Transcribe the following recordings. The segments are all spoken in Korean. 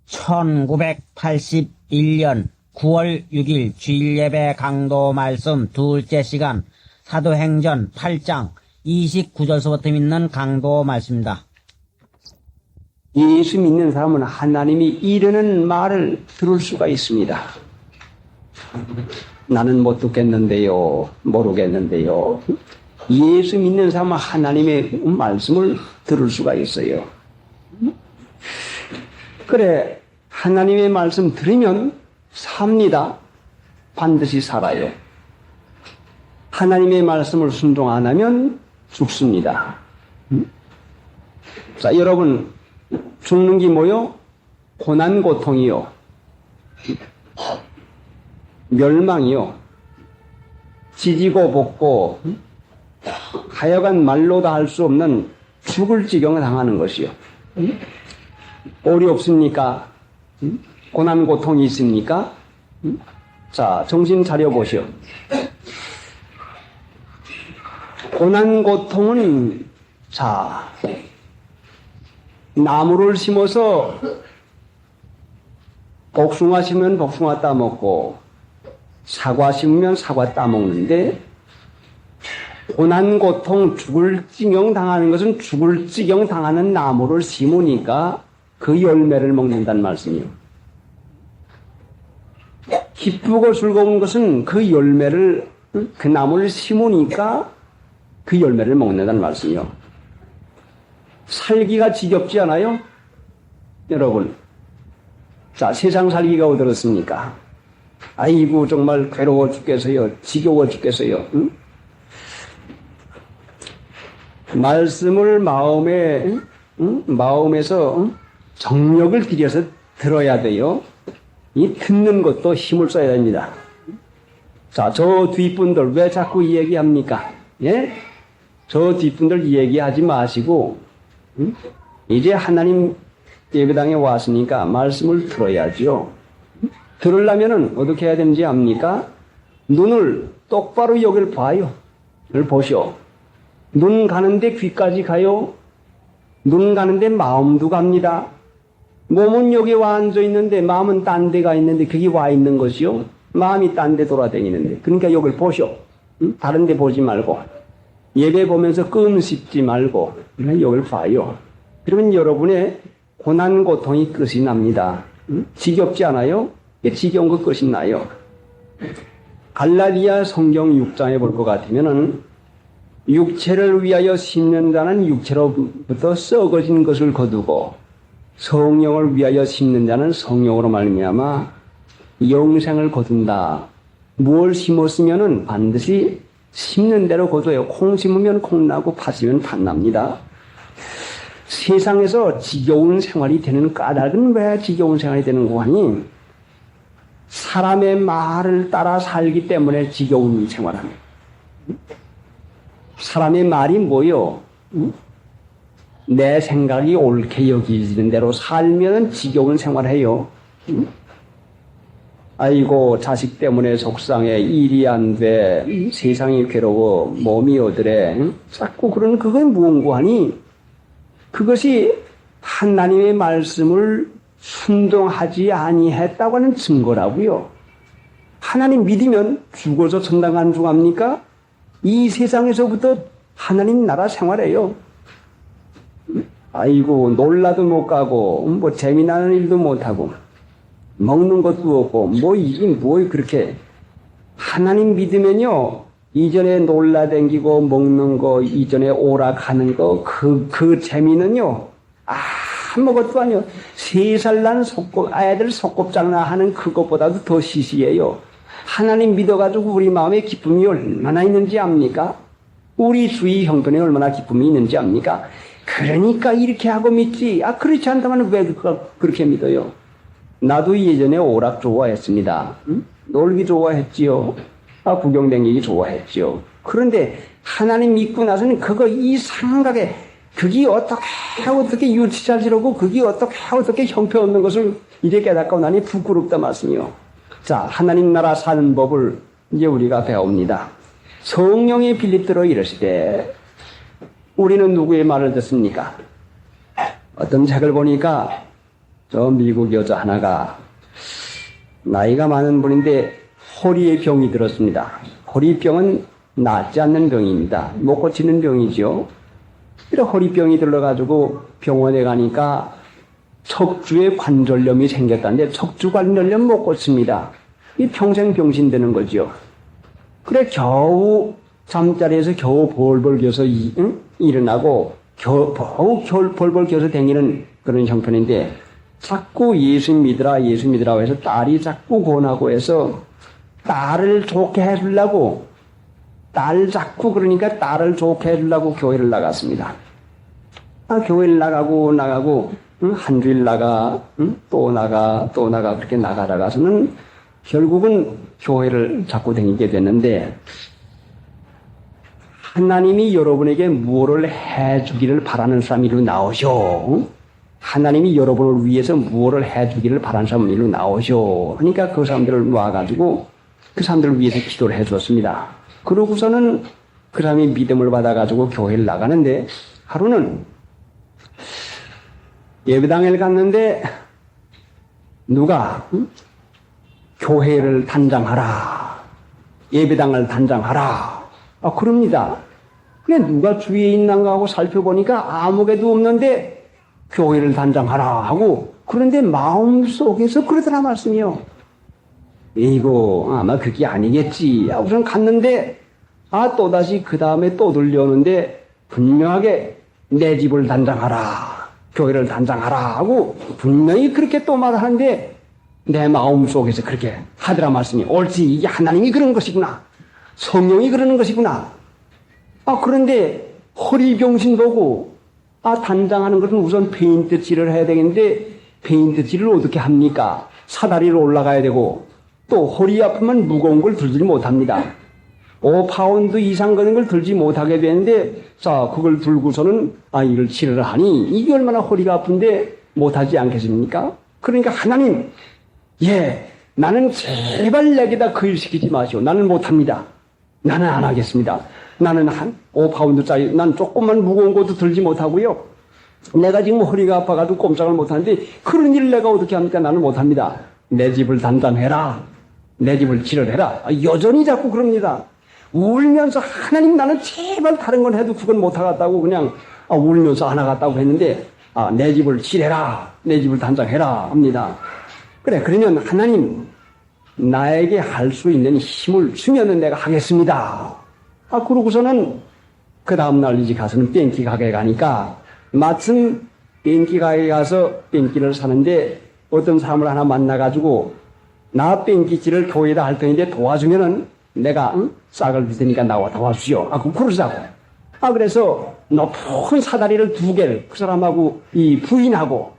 1981년 9월 6일 주일예배 강도 말씀 둘째 시간 사도행전 8장 29절서부터 있는 강도 말씀입니다. 예수 믿는 사람은 하나님이 이르는 말을 들을 수가 있습니다. 나는 못 듣겠는데요, 모르겠는데요. 예수 믿는 사람은 하나님의 말씀을 들을 수가 있어요. 그래, 하나님의 말씀 들으면 삽니다. 반드시 살아요. 하나님의 말씀을 순종 안 하면 죽습니다. 자, 여러분, 죽는 게 뭐요? 고난, 고통이요. 멸망이요. 지지고 볶고, 하여간 말로도 할 수 없는 죽을 지경을 당하는 것이요. 꼴이 없습니까? 고난, 고통이 있습니까? 자, 정신 차려보시오. 고난, 고통은, 자, 나무를 심어서 복숭아 심으면 복숭아 따먹고, 사과 심으면 사과 따먹는데, 고난, 고통, 죽을 지경 당하는 것은 죽을 지경 당하는 나무를 심으니까 그 열매를 먹는다는 말씀이요. 기쁘고 즐거운 것은 그 열매를, 그 나무를 심으니까 그 열매를 먹는다는 말씀이요. 살기가 지겹지 않아요? 여러분. 자, 세상 살기가 어떻습니까? 아이고, 정말 괴로워 죽겠어요. 지겨워 죽겠어요. 응? 말씀을 마음에서 정력을 들여서 들어야 돼요. 이 듣는 것도 힘을 써야 됩니다. 자, 저 뒷분들 왜 자꾸 이 얘기합니까? 예? 저 뒷분들 얘기하지 마시고, 이제 하나님 예배당에 왔으니까 말씀을 들어야죠. 들으려면은 어떻게 해야 되는지 압니까? 눈을 똑바로 여길 봐요. 여기를 보시오. 눈 가는데 귀까지 가요. 눈 가는데 마음도 갑니다. 몸은 여기 와 앉아 있는데 마음은 딴 데가 있는데 그게 와 있는 것이요. 마음이 딴 데 돌아다니는데. 그러니까 여기를 보시오. 다른 데 보지 말고. 예배 보면서 끔 씹지 말고. 그냥 여기를 봐요. 그러면 여러분의 고난 고통이 끝이 납니다. 지겹지 않아요? 지겨운 거 끝이 나요. 갈라디아 성경 6장에 볼 것 같으면은 육체를 위하여 심는 자는 육체로부터 썩어진 것을 거두고 성령을 위하여 심는 자는 성령으로 말미암아 영생을 거둔다. 무엇을 심었으면은 반드시 심는 대로 거둬요. 콩 심으면 콩 나고 팥 심으면 팥 납니다. 세상에서 지겨운 생활이 되는 까닭은 왜 지겨운 생활이 되는고 하니 사람의 말을 따라 살기 때문에 지겨운 생활합니다. 사람의 말이 뭐요? 내 생각이 옳게 여기지는 대로 살면 지겨운 생활해요. 아이고, 자식 때문에 속상해, 일이 안 돼, 세상이 괴로워, 몸이 어드래. 자꾸 그런 그건 무언고 하니 그것이 하나님의 말씀을 순종하지 아니했다고 하는 증거라고요. 하나님 믿으면 죽어서 천당 안 죽합니까? 이 세상에서부터 하나님 나라 생활해요. 아이고, 놀라도 못 가고, 뭐 재미나는 일도 못 하고, 먹는 것도 없고, 뭐 그렇게. 하나님 믿으면요, 이전에 놀라댕기고 먹는 거, 이전에 오락하는 거, 그 재미는요, 아무것도 아니요. 3살 난 아이들 소꿉장난 하는 그것보다도 더 시시해요. 하나님 믿어가지고 우리 마음에 기쁨이 얼마나 있는지 압니까? 우리 주위 형편에 얼마나 기쁨이 있는지 압니까? 그러니까 이렇게 하고 믿지. 그렇지 않다면 왜 그렇게 믿어요? 나도 예전에 오락 좋아했습니다. 놀기 좋아했지요. 구경 다니기 좋아했지요. 그런데 하나님 믿고 나서는 그거 이상하게 그게 어떻게 유치자지르고 그게 어떻게 형편없는 것을 이제 깨닫고 나니 부끄럽다 말씀이요. 자, 하나님 나라 사는 법을 이제 우리가 배웁니다. 성령이 빌립들어 이르시되 우리는 누구의 말을 듣습니까? 어떤 책을 보니까 저 미국 여자 하나가 나이가 많은 분인데 허리에 병이 들었습니다. 허리병은 낫지 않는 병입니다. 못 고치는 병이죠. 그래 허리병이 들러가지고 병원에 가니까 척추에 관절염이 생겼다는데 척추 관절염 못 고칩니다. 이 평생 병신 되는 거죠. 그래 겨우 잠자리에서 겨우 벌벌 겨서 일어나고 겨우 벌벌 겨서 다니는 그런 형편인데 자꾸 예수 믿으라 해서 딸이 자꾸 권하고 해서 딸을 좋게 해주려고 딸 자꾸 그러니까 딸을 좋게 해주려고 교회를 나갔습니다. 교회를 나가고 한 주일 나가 또 나가 그렇게 나가다가서는 결국은 교회를 자꾸 다니게 됐는데 하나님이 여러분에게 무엇을 해주기를 바라는 사람이 이리로 나오셔. 하나님이 여러분을 위해서 무엇을 해주기를 바라는 사람이 이리로 나오셔. 그러니까 그 사람들을 모아가지고 그 사람들을 위해서 기도를 해주었습니다. 그러고서는 그 사람이 믿음을 받아가지고 교회를 나가는데 하루는 예배당에 갔는데 누가 교회를 단장하라. 예배당을 단장하라. 그럽니다. 그냥 누가 주위에 있는가 하고 살펴보니까 아무개도 없는데 교회를 단장하라 하고 그런데 마음속에서 그러더라 말씀이요. 이거 아마 그게 아니겠지 하고선 갔는데 또다시 그 다음에 또 들려오는데 분명하게 내 집을 단장하라. 교회를 단장하라 하고 분명히 그렇게 또 말하는데 내 마음속에서 그렇게 하더라 말씀이 옳지 이게 하나님이 그런 것이구나. 성령이 그러는 것이구나. 그런데 허리병신 보고 단장하는 것은 우선 페인트 칠을 해야 되겠는데 페인트 칠을 어떻게 합니까? 사다리로 올라가야 되고 또 허리 아프면 무거운 걸 들지 못합니다. 5파운드 이상 되는 걸 들지 못하게 되는데 자 그걸 들고서는 이걸 칠을 하니 이게 얼마나 허리가 아픈데 못하지 않겠습니까? 그러니까 하나님 나는 제발 내게다 그 일 시키지 마시오. 나는 못합니다. 나는 안 하겠습니다. 나는 한 5파운드짜리 난 조금만 무거운 것도 들지 못하고요. 내가 지금 허리가 아파가지고 꼼짝을 못하는데 그런 일을 내가 어떻게 합니까? 나는 못합니다. 내 집을 단단해라. 내 집을 칠해라. 여전히 자꾸 그럽니다. 울면서 하나님 나는 제발 다른 건 해도 그건 못하겠다고 그냥 울면서 안 하겠다고 했는데 내 집을 칠해라. 내 집을 단장해라 합니다. 그러면 하나님 나에게 할 수 있는 힘을 주면은 내가 하겠습니다. 그러고서는 그 다음날 이제 가서는 뺑기 가게에 가니까 마침 뺑기 가게에 가서 뺑기를 사는데 어떤 사람을 하나 만나가지고 나 뺑기질을 교회에다 할 테니까 도와주면은 내가 싹을 줄 테니까 나와 도와주시오. 그럼 그러자고. 그래서 높은 사다리를 2개를 그 사람하고 이 부인하고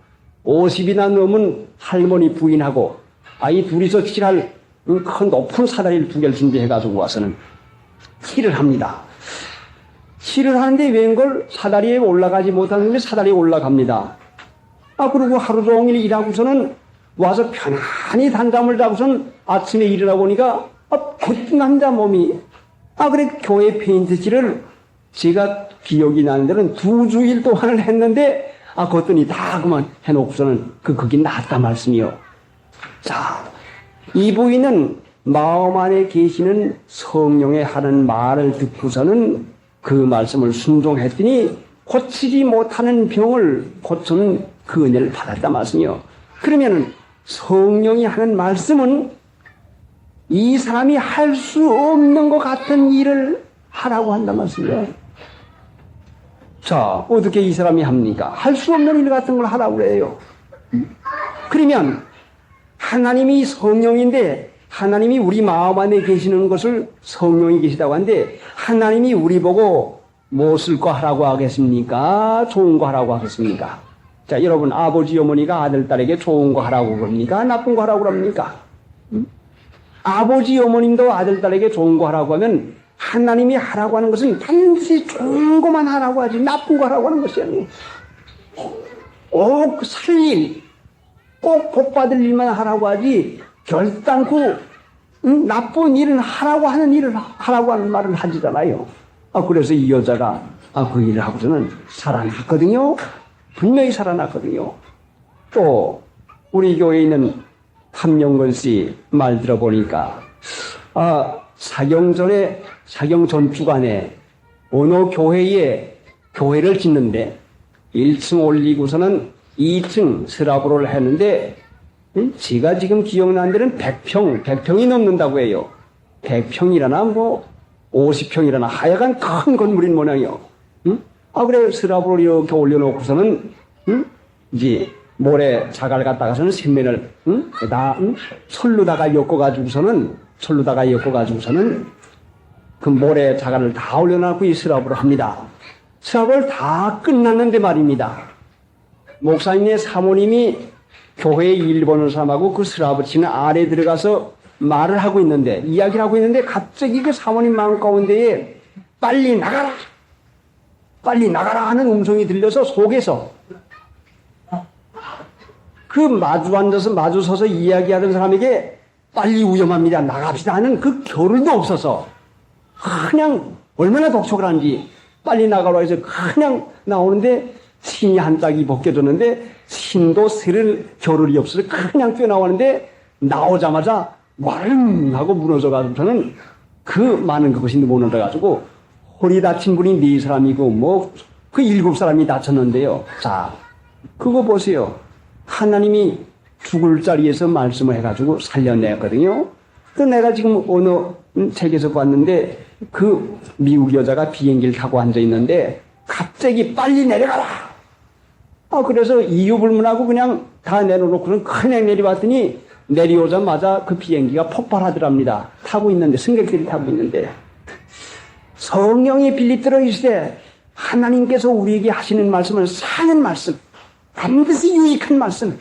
50이나 넘은 할머니 부인하고 이 둘이서 칠할 큰 높은 사다리를 2개를 준비해가지고 와서는 칠을 합니다. 칠을 하는데 웬걸 사다리에 올라가지 못하는데 사다리에 올라갑니다. 그리고 하루 종일 일하고서는 와서 편안히 단잠을 자고선 아침에 일어나 보니까 곧 남자 몸이 그래 교회 페인트칠을 제가 기억이 나는 데는 2주일 동안을 했는데 그랬더니 다 그만 해놓고서는 그게 낫다 말씀이요. 자, 이 부인은 마음 안에 계시는 성령의 하는 말을 듣고서는 그 말씀을 순종했더니 고치지 못하는 병을 고치는 그 은혜를 받았다 말씀이요. 그러면은 성령이 하는 말씀은 이 사람이 할 수 없는 것 같은 일을 하라고 한다 말씀이요. 자, 어떻게 이 사람이 합니까? 할 수 없는 일 같은 걸 하라고 그래요. 그러면 하나님이 성령인데 하나님이 우리 마음 안에 계시는 것을 성령이 계시다고 하는데 하나님이 우리 보고 무엇을 거 하라고 하겠습니까? 좋은 거 하라고 하겠습니까? 자, 여러분 아버지 어머니가 아들 딸에게 좋은 거 하라고 그럽니까? 나쁜 거 하라고 그럽니까? 아버지 어머님도 아들 딸에게 좋은 거 하라고 하면 하나님이 하라고 하는 것은 반드시 좋은 것만 하라고 하지 나쁜 거 하라고 하는 것이 아니에요. 꼭 살 일, 꼭 복 받을 일만 하라고 하지 결단코 나쁜 일은 하라고 하는 일을 하라고 하는 말을 하지잖아요. 그래서 이 여자가 그 일을 하고서는 살아났거든요. 분명히 살아났거든요. 또 우리 교회에 있는 함영건 씨 말 들어보니까, 사경전 주간에 어느 교회에 교회를 짓는데 1층 올리고서는 2층 스라브를 했는데, 제가 지금 기억나는 데는 100평이 넘는다고 해요. 100평이라나 뭐 50평이라나 하여간 큰 건물인 모양이요. 그래 스라브를 이렇게 올려놓고서는 이제 모래 자갈 갖다가서는 샘면을 철로다가 엮어가지고서는 그 모래 자갈을 다 올려놓고 이 스라브를 합니다. 스라브를 다 끝났는데 말입니다. 목사님의 사모님이 교회에 일본어 사람하고 그 스라브 치는 아래에 들어가서 이야기를 하고 있는데 갑자기 그 사모님 마음 가운데에 빨리 나가라 하는 음성이 들려서 속에서 그 마주 서서 이야기하던 사람에게 빨리 위험합니다, 나갑시다 하는 그 겨를도 없어서 그냥 얼마나 독촉을 하는지 빨리 나가라 해서 그냥 나오는데 신이 한 짝이 벗겨졌는데 신도 스를 겨를이 없어서 그냥 뛰어나오는데 나오자마자 와릉 하고 무너져가지고서는 그 많은 그것이 무너져가지고 허리 다친 분이 4사람이고 뭐 그 7사람이 다쳤는데요. 자, 그거 보세요. 하나님이 죽을 자리에서 말씀을 해가지고 살려냈거든요. 또 내가 지금 어느 책에서 봤는데 그 미국 여자가 비행기를 타고 앉아있는데 갑자기 빨리 내려가라! 그래서 이유 불문하고 그냥 다 내려놓고는 그냥 내려왔더니 내려오자마자 그 비행기가 폭발하더랍니다. 승객들이 타고 있는데 성령이 빌립들어 이르시되 하나님께서 우리에게 하시는 말씀은 사는 말씀, 반드시 유익한 말씀,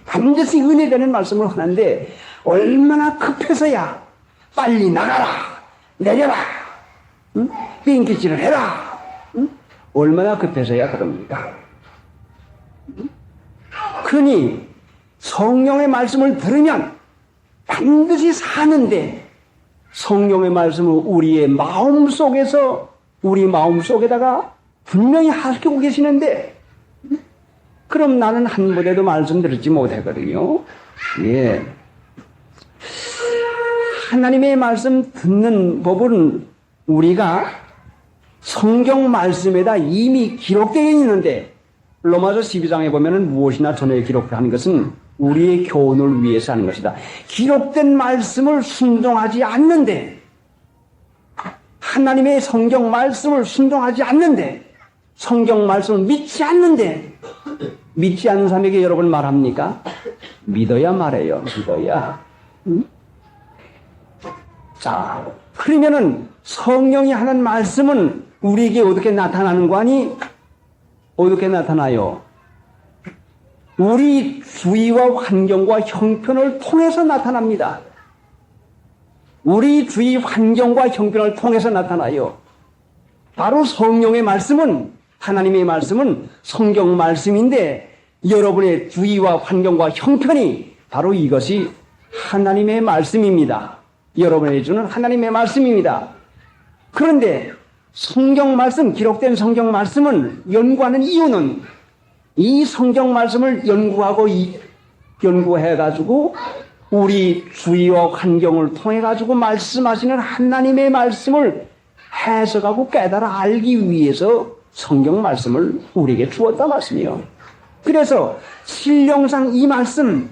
반드시 은혜되는 말씀을 하는데 얼마나 급해서야 빨리 나가라, 내려라, 비행기질을 해라, 얼마나 급해서야 그럽니까? 그러니 성령의 말씀을 들으면 반드시 사는데 성령의 말씀을 우리 마음 속에다가 분명히 하시고 계시는데 그럼 나는 한 번에도 말씀 들었지 못하거든요. 예. 하나님의 말씀 듣는 법은 우리가 성경 말씀에다 이미 기록되어 있는데 로마서 12장에 보면은 무엇이나 전에 기록하는 것은 우리의 교훈을 위해서 하는 것이다. 기록된 말씀을 순종하지 않는데, 하나님의 성경 말씀을 순종하지 않는데, 성경 말씀을 믿지 않는데, 믿지 않는 사람에게 여러분 말합니까? 믿어야 말해요. 믿어야. 자, 그러면은 성령이 하는 말씀은 우리에게 어떻게 나타나는 거 아니? 어떻게 나타나요? 우리 주위와 환경과 형편을 통해서 나타납니다. 우리 주위 환경과 형편을 통해서 나타나요. 바로 성령의 말씀은, 하나님의 말씀은 성경 말씀인데 여러분의 주위와 환경과 형편이 바로 이것이 하나님의 말씀입니다. 여러분에게 주는 하나님의 말씀입니다. 그런데 성경 말씀, 기록된 성경 말씀을 연구하는 이유는 이 성경 말씀을 연구해가지고 우리 주위와 환경을 통해가지고 말씀하시는 하나님의 말씀을 해석하고 깨달아 알기 위해서 성경 말씀을 우리에게 주었다 말씀이요. 그래서 신령상 이 말씀,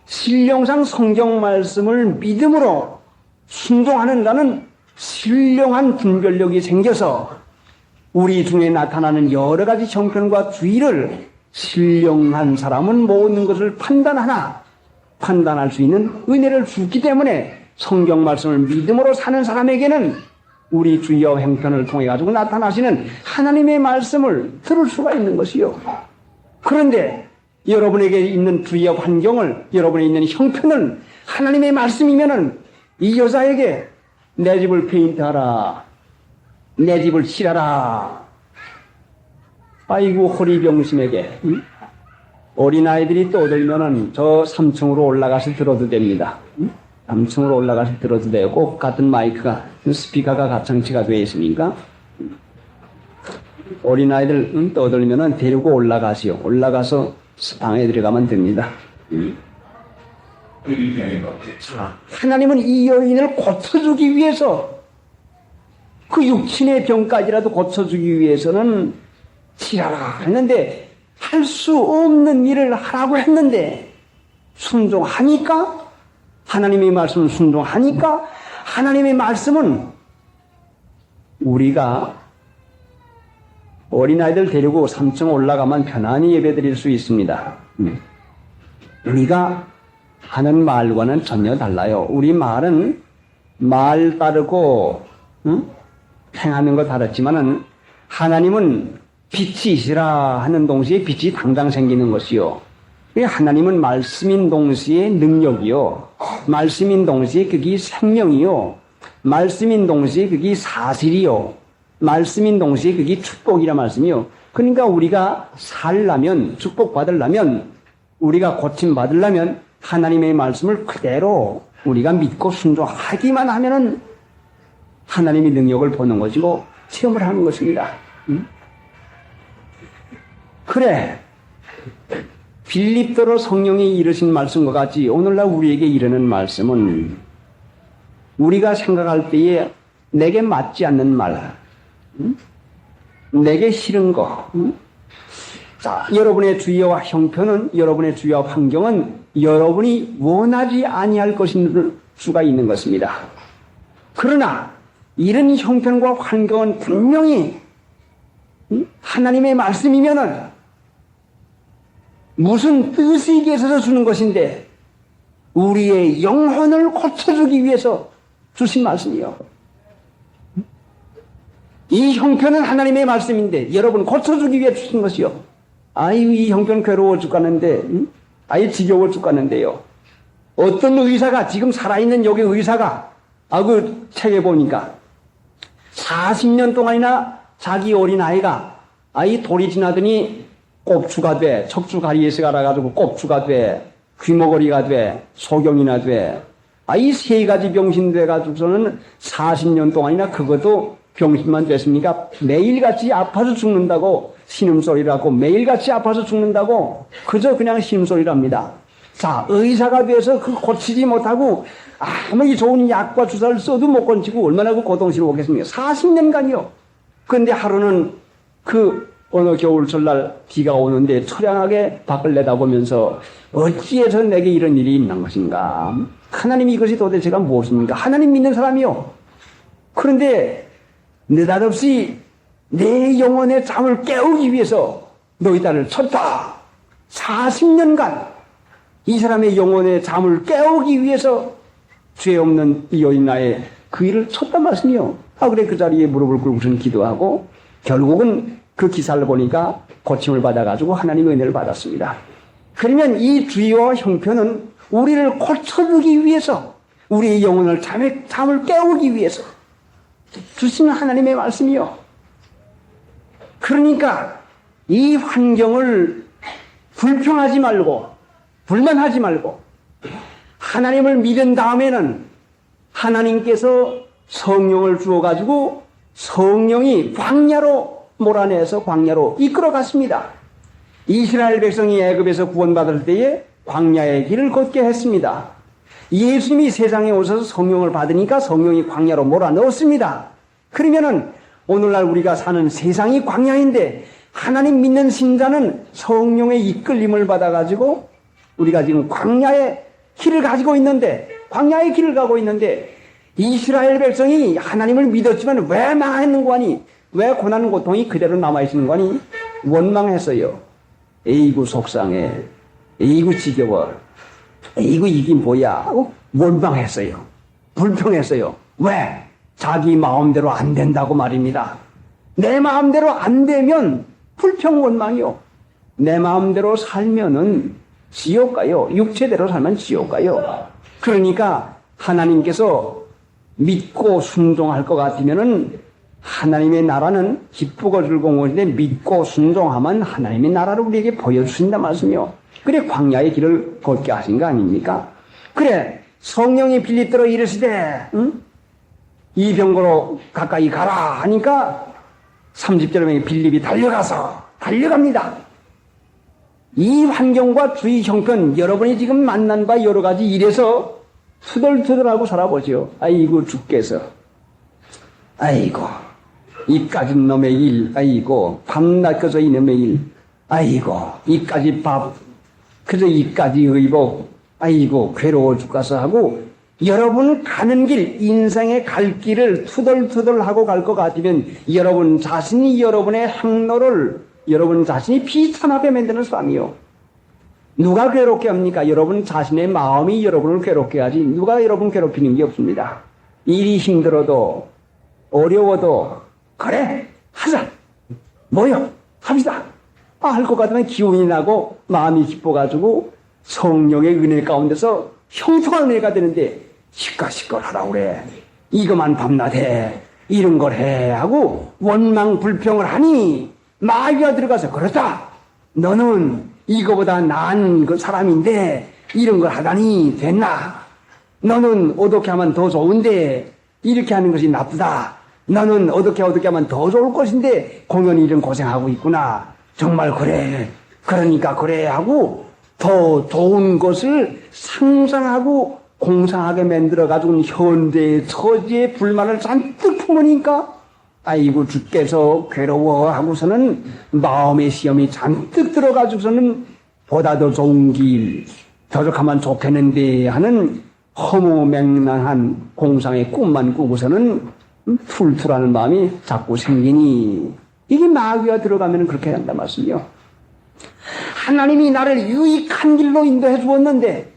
신령상 성경 말씀을 믿음으로 순종하는 나는 신령한 분별력이 생겨서 우리 중에 나타나는 여러 가지 형편과 주의를 신령한 사람은 모든 것을 판단할 수 있는 은혜를 주기 때문에 성경 말씀을 믿음으로 사는 사람에게는 우리 주의와 형편을 통해 가지고 나타나시는 하나님의 말씀을 들을 수가 있는 것이요. 그런데 여러분에게 있는 주의와 환경을, 여러분에 있는 형편을 하나님의 말씀이면은 이 여자에게 내 집을 페인트하라, 내 집을 칠하라. 아이고 허리병심에게 어린아이들이 떠들면은 저 3층으로 올라가서 들어도 됩니다. 3층으로 올라가서 들어도 되고 꼭 같은 마이크가, 스피커가 가창치가 되어 있으니까 어린아이들 떠들면은 데리고 올라가시오. 올라가서 방에 들어가면 됩니다. 하나님은 이 여인을 고쳐주기 위해서 그 육신의 병까지라도 고쳐주기 위해서는 치라라 했는데 할 수 없는 일을 하라고 했는데 순종하니까 하나님의 말씀을 순종하니까 하나님의 말씀은 우리가 어린아이들 데리고 3층 올라가면 편안히 예배드릴 수 있습니다. 우리가 하는 말과는 전혀 달라요. 우리 말은 말 따르고 행하는 거 다르지만은 하나님은 빛이시라 하는 동시에 빛이 당장 생기는 것이요. 하나님은 말씀인 동시에 능력이요. 말씀인 동시에 그게 생명이요. 말씀인 동시에 그게 사실이요. 말씀인 동시에 그게 축복이라 말씀이요. 그러니까 우리가 살려면, 축복받으려면, 우리가 고침받으려면 하나님의 말씀을 그대로 우리가 믿고 순종하기만 하면은 하나님의 능력을 보는 것이고 체험을 하는 것입니다. 그래. 빌립도로 성령이 이르신 말씀과 같이 오늘날 우리에게 이르는 말씀은 우리가 생각할 때에 내게 맞지 않는 말, 내게 싫은 거. 자, 여러분의 주위와 형편은, 여러분의 주위와 환경은 여러분이 원하지 아니할 것인 수가 있는 것입니다. 그러나 이런 형편과 환경은 분명히 하나님의 말씀이면은 무슨 뜻이 있어서 주는 것인데 우리의 영혼을 고쳐주기 위해서 주신 말씀이요. 이 형편은 하나님의 말씀인데 여러분 고쳐주기 위해 주신 것이요. 아유, 이 형편 괴로워 죽겠는데, 아유, 지겨워 죽겠는데요. 어떤 의사가, 지금 살아있는 여기 의사가, 그 책에 보니까 40년 동안이나 자기 어린아이가 아이 돌이 지나더니 꼽추가 돼, 척추가리에서 갈아가지고 꼽추가 돼, 귀머거리가 돼, 소경이나 돼. 이 세 가지 병신 돼가지고서는 40년 동안이나 그것도 병신만 됐습니까? 매일같이 아파서 죽는다고 신음소리라고, 매일같이 아파서 죽는다고 그저 그냥 신음소리랍니다. 자, 의사가 돼서 그 고치지 못하고 아무리 좋은 약과 주사를 써도 못 건치고 얼마나 그 고통스러웠겠습니까? 40년간이요. 그런데 하루는 그 어느 겨울철날 비가 오는데 처량하게 밖을 내다보면서 어찌해서 내게 이런 일이 있는 것인가? 하나님 이것이 도대체가 무엇입니까? 하나님 믿는 사람이요. 그런데 느닷없이 내 영혼의 잠을 깨우기 위해서 너희 딸을 쳤다. 40년간 이 사람의 영혼의 잠을 깨우기 위해서 죄 없는 이 여인아의 그 일을 쳤단 말씀이요. 그래 그 자리에 무릎을 꿇고선 기도하고 결국은 그 기사를 보니까 고침을 받아가지고 하나님의 은혜를 받았습니다. 그러면 이 주의와 형편은 우리를 고쳐주기 위해서, 우리의 영혼을 잠을 깨우기 위해서 주시는 하나님의 말씀이요. 그러니까 이 환경을 불평하지 말고 불만하지 말고 하나님을 믿은 다음에는 하나님께서 성령을 주어가지고 성령이 광야로 몰아내서 광야로 이끌어 갔습니다. 이스라엘 백성이 애굽에서 구원받을 때에 광야의 길을 걷게 했습니다. 예수님이 세상에 오셔서 성령을 받으니까 성령이 광야로 몰아넣었습니다. 그러면은 오늘날 우리가 사는 세상이 광야인데 하나님 믿는 신자는 성령의 이끌림을 받아가지고 우리가 지금 광야의 길을 가지고 있는데, 광야의 길을 가고 있는데 이스라엘 백성이 하나님을 믿었지만 왜 망했는 거니? 왜 고난 고통이 그대로 남아있는 거니? 원망했어요. 에이구 속상해. 에이구 지겨워. 에이구 이게 뭐야? 원망했어요. 불평했어요. 왜? 자기 마음대로 안 된다고 말입니다. 내 마음대로 안 되면 불평 원망이요. 내 마음대로 살면은 지옥 가요. 육체대로 살면 지옥 가요. 그러니까 하나님께서 믿고 순종할 것 같으면은 하나님의 나라는 기쁘고 즐거운 것인데 믿고 순종하면 하나님의 나라를 우리에게 보여주신다 말씀이요. 그래 광야의 길을 걷게 하신 거 아닙니까? 그래 성령이 빌립도로 이르시되 이 병고로 가까이 가라 하니까 30절에 빌립이 달려갑니다. 이 환경과 주위 형편, 여러분이 지금 만난 바 여러 가지 일에서 투덜투덜하고 살아보죠. 아이고, 죽겠어. 아이고, 이까진 놈의 일, 아이고, 밤낮 그저 이놈의 일, 아이고, 이까지 밥, 그저 이까지 의복, 아이고, 괴로워 죽겠어 하고, 여러분 가는 길, 인생의 갈 길을 투덜투덜하고 갈 것 같으면 여러분 자신이 여러분의 행로를 여러분 자신이 비참하게 만드는 사람이요. 누가 괴롭게 합니까? 여러분 자신의 마음이 여러분을 괴롭게 하지 누가 여러분 괴롭히는 게 없습니다. 일이 힘들어도 어려워도 그래 하자 모여 합시다 할 것 같으면 기운이 나고 마음이 기뻐가지고 성령의 은혜 가운데서 형통한 은혜가 되는데 시끌시끌 하라 그래. 이거만 밤낮 해. 이런 걸 해. 하고 원망 불평을 하니 마귀가 들어가서 그렇다. 너는 이거보다 나은 그 사람인데 이런 걸 하다니 됐나? 너는 어떻게 하면 더 좋은데 이렇게 하는 것이 나쁘다. 너는 어떻게 하면 더 좋을 것인데 공연히 이런 고생하고 있구나. 정말 그래. 그러니까 그래 하고 더 좋은 것을 상상하고 공상하게 만들어가지고 현대의 처지의 불만을 잔뜩 품으니까 아이고 죽겠어 괴로워하고서는 마음의 시험이 잔뜩 들어가지고서는 보다 더 좋은 길 더 좋게하면 좋겠는데 하는 허무맹랑한 공상의 꿈만 꾸고서는 툴툴하는 마음이 자꾸 생기니 이게 마귀가 들어가면 그렇게 한단 말씀이요. 하나님이 나를 유익한 길로 인도해 주었는데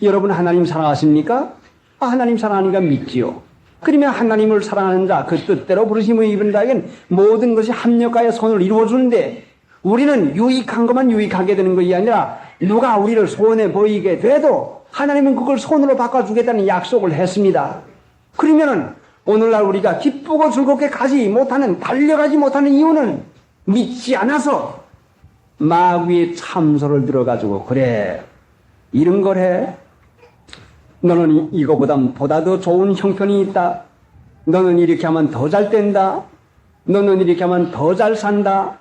여러분 하나님 사랑하십니까? 하나님 사랑하니까 믿지요. 그러면 하나님을 사랑하는 자, 그 뜻대로 부르심을 입은 자에겐 모든 것이 합력하여 선을 이루어주는데 우리는 유익한 것만 유익하게 되는 것이 아니라 누가 우리를 손해 보이게 돼도 하나님은 그걸 손으로 바꿔주겠다는 약속을 했습니다. 그러면은 오늘날 우리가 기쁘고 즐겁게 가지 못하는, 달려가지 못하는 이유는 믿지 않아서 마귀의 참소를 들어가지고 그래 이런 걸 해. 너는 이거보다 더 좋은 형편이 있다. 너는 이렇게 하면 더 잘 된다. 너는 이렇게 하면 더 잘 산다.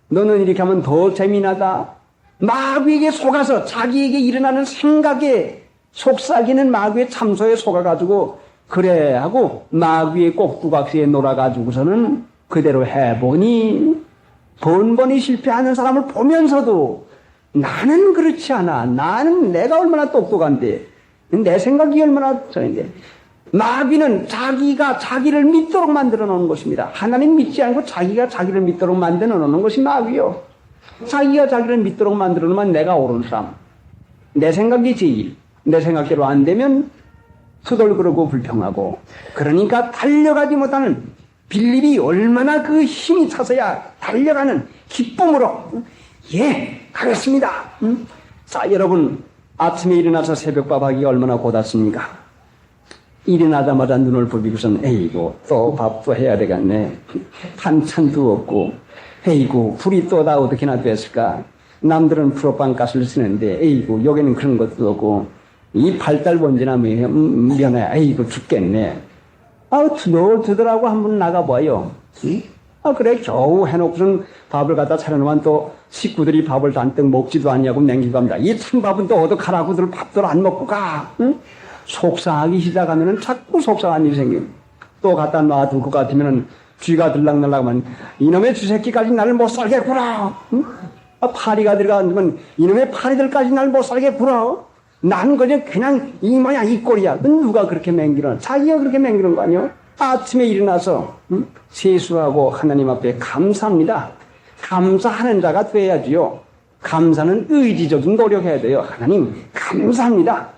너는 이렇게 하면 더 재미나다. 마귀에게 속아서 자기에게 일어나는 생각에 속삭이는 마귀의 참소에 속아가지고 그래 하고 마귀의 꼭두각시에 놀아가지고서는 그대로 해보니 번번이 실패하는 사람을 보면서도 나는 그렇지 않아. 나는 내가 얼마나 똑똑한데 내 생각이 얼마나 저인데 마귀는 자기가 자기를 믿도록 만들어 놓는 것입니다. 하나님 믿지 않고 자기가 자기를 믿도록 만들어 놓는 것이 마귀요. 자기가 자기를 믿도록 만들어 놓으면 내가 옳은 사람. 내 생각이 제일. 내 생각대로 안 되면 투덜거리고 불평하고 그러니까 달려가지 못하는 빌립이 얼마나 그 힘이 차서야 달려가는 기쁨으로 예 가겠습니다. 자 여러분 아침에 일어나서 새벽밥 하기 얼마나 고닫습니까? 일어나자마자 눈을 부비고선 에이고 또 밥도 해야 되겠네. 반찬도 없고 에이고 불이 또 다 어떻게나 됐을까? 남들은 프로판 가스를 쓰는데 에이고 여기는 그런 것도 없고 이 발달 번지나 면에 에이고 죽겠네. 투덜투덜하고 한번 나가봐요. 응? 그래 겨우 해놓고선 밥을 갖다 차려놓으면 또 식구들이 밥을 잔뜩 먹지도 않냐고 냉기고 합니다. 이 찬밥은 또 어떡하라고들 밥들 안 먹고 가. 응? 속상하기 시작하면은 자꾸 속상한 일이 생겨. 또 갖다 놔둘 것 같으면은 쥐가 들락날락하면 이놈의 쥐새끼까지 나를 못 살게 구라. 응? 파리가 들어가면 이놈의 파리들까지 나를 못 살게 구라. 나는 그냥 이 모양 이 꼴이야. 누가 그렇게 맹기는? 자기가 그렇게 맹기는 거 아니야? 아침에 일어나서 세수하고 하나님 앞에 감사합니다. 감사하는 자가 돼야지요. 감사는 의지적인 노력해야 돼요. 하나님 감사합니다.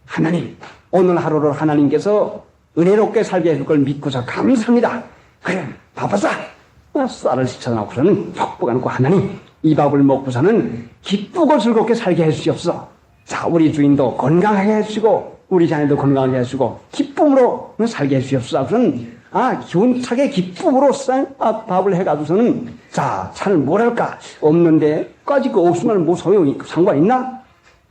하나님 오늘 하루를 하나님께서 은혜롭게 살게 해줄 걸 믿고서 감사합니다. 그래 바빠서 쌀을 씻어놓고서는 퍽퍽 안고 하나님 이 밥을 먹고서는 기쁘고 즐겁게 살게 해주시옵소서. 자 우리 주인도 건강하게 해주시고 우리 자녀도 건강하게 해주시고 기쁨으로 살게 해주시옵소서. 그런 기운차게 기쁨으로 밥을 해가지고서는 자 차를 뭐랄까 없는데 까짓 거 없으면 뭐 소용이 상관 있나?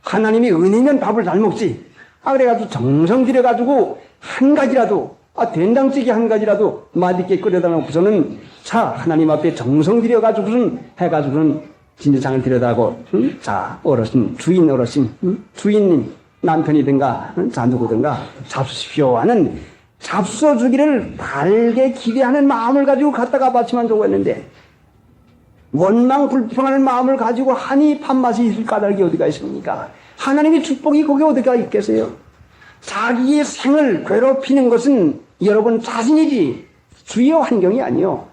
하나님이 은혜면 밥을 잘 먹지. 그래가지고 정성 들여가지고 한 가지라도 된장찌개 한 가지라도 맛있게 끓여다 놓고서는 자 하나님 앞에 정성 들여가지고서는 해가지고는 진주상을 들여다고, 자, 어르신, 주인 어르신, 주인님, 남편이든가, 자, 누구든가, 잡수십시오 하는 잡숴주기를 달게 기대하는 마음을 가지고 갖다가 바치면 좋겠는데, 원망 불평하는 마음을 가지고 하니 밥맛이 있을 까닭이 어디가 있습니까? 하나님의 축복이 거기 어디가 있겠어요? 자기의 생을 괴롭히는 것은 여러분 자신이지 주위의 환경이 아니요.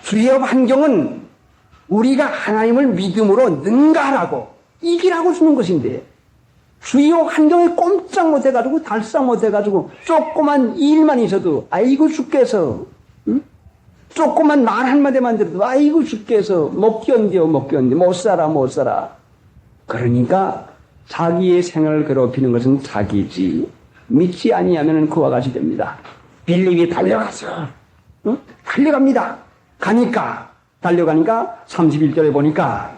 주위의 환경은 우리가 하나님을 믿음으로 능가하라고 이기라고 주는 것인데, 주위의 환경에 꼼짝 못해가지고 달싹 못해가지고 조그만 일만 있어도 아이고 죽겠어, 조그만 말 한마디만 들어도 아이고 죽겠어, 못 견뎌 못 살아. 그러니까 자기의 생을 괴롭히는 것은 자기지, 믿지 아니하면 그와 같이 됩니다. 빌립이 달려가서 달려갑니다. 달려가니까 31절에 보니까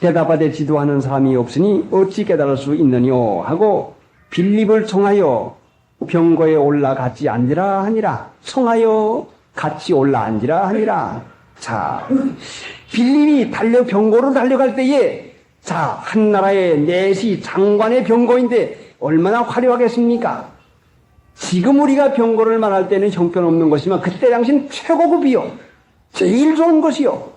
대답하되 지도하는 사람이 없으니 어찌 깨달을 수 있느뇨 하고 빌립을 청하여 병거에 올라갔지 앉으라 하니라. 청하여 같이 올라앉으라 하니라. 자, 빌립이 병거로 달려갈 때에, 자, 한 나라의 내시 장관의 병거인데 얼마나 화려하겠습니까? 지금 우리가 병거를 말할 때는 형편없는 것이지만 그때 당시는 최고급이요, 제일 좋은 것이요.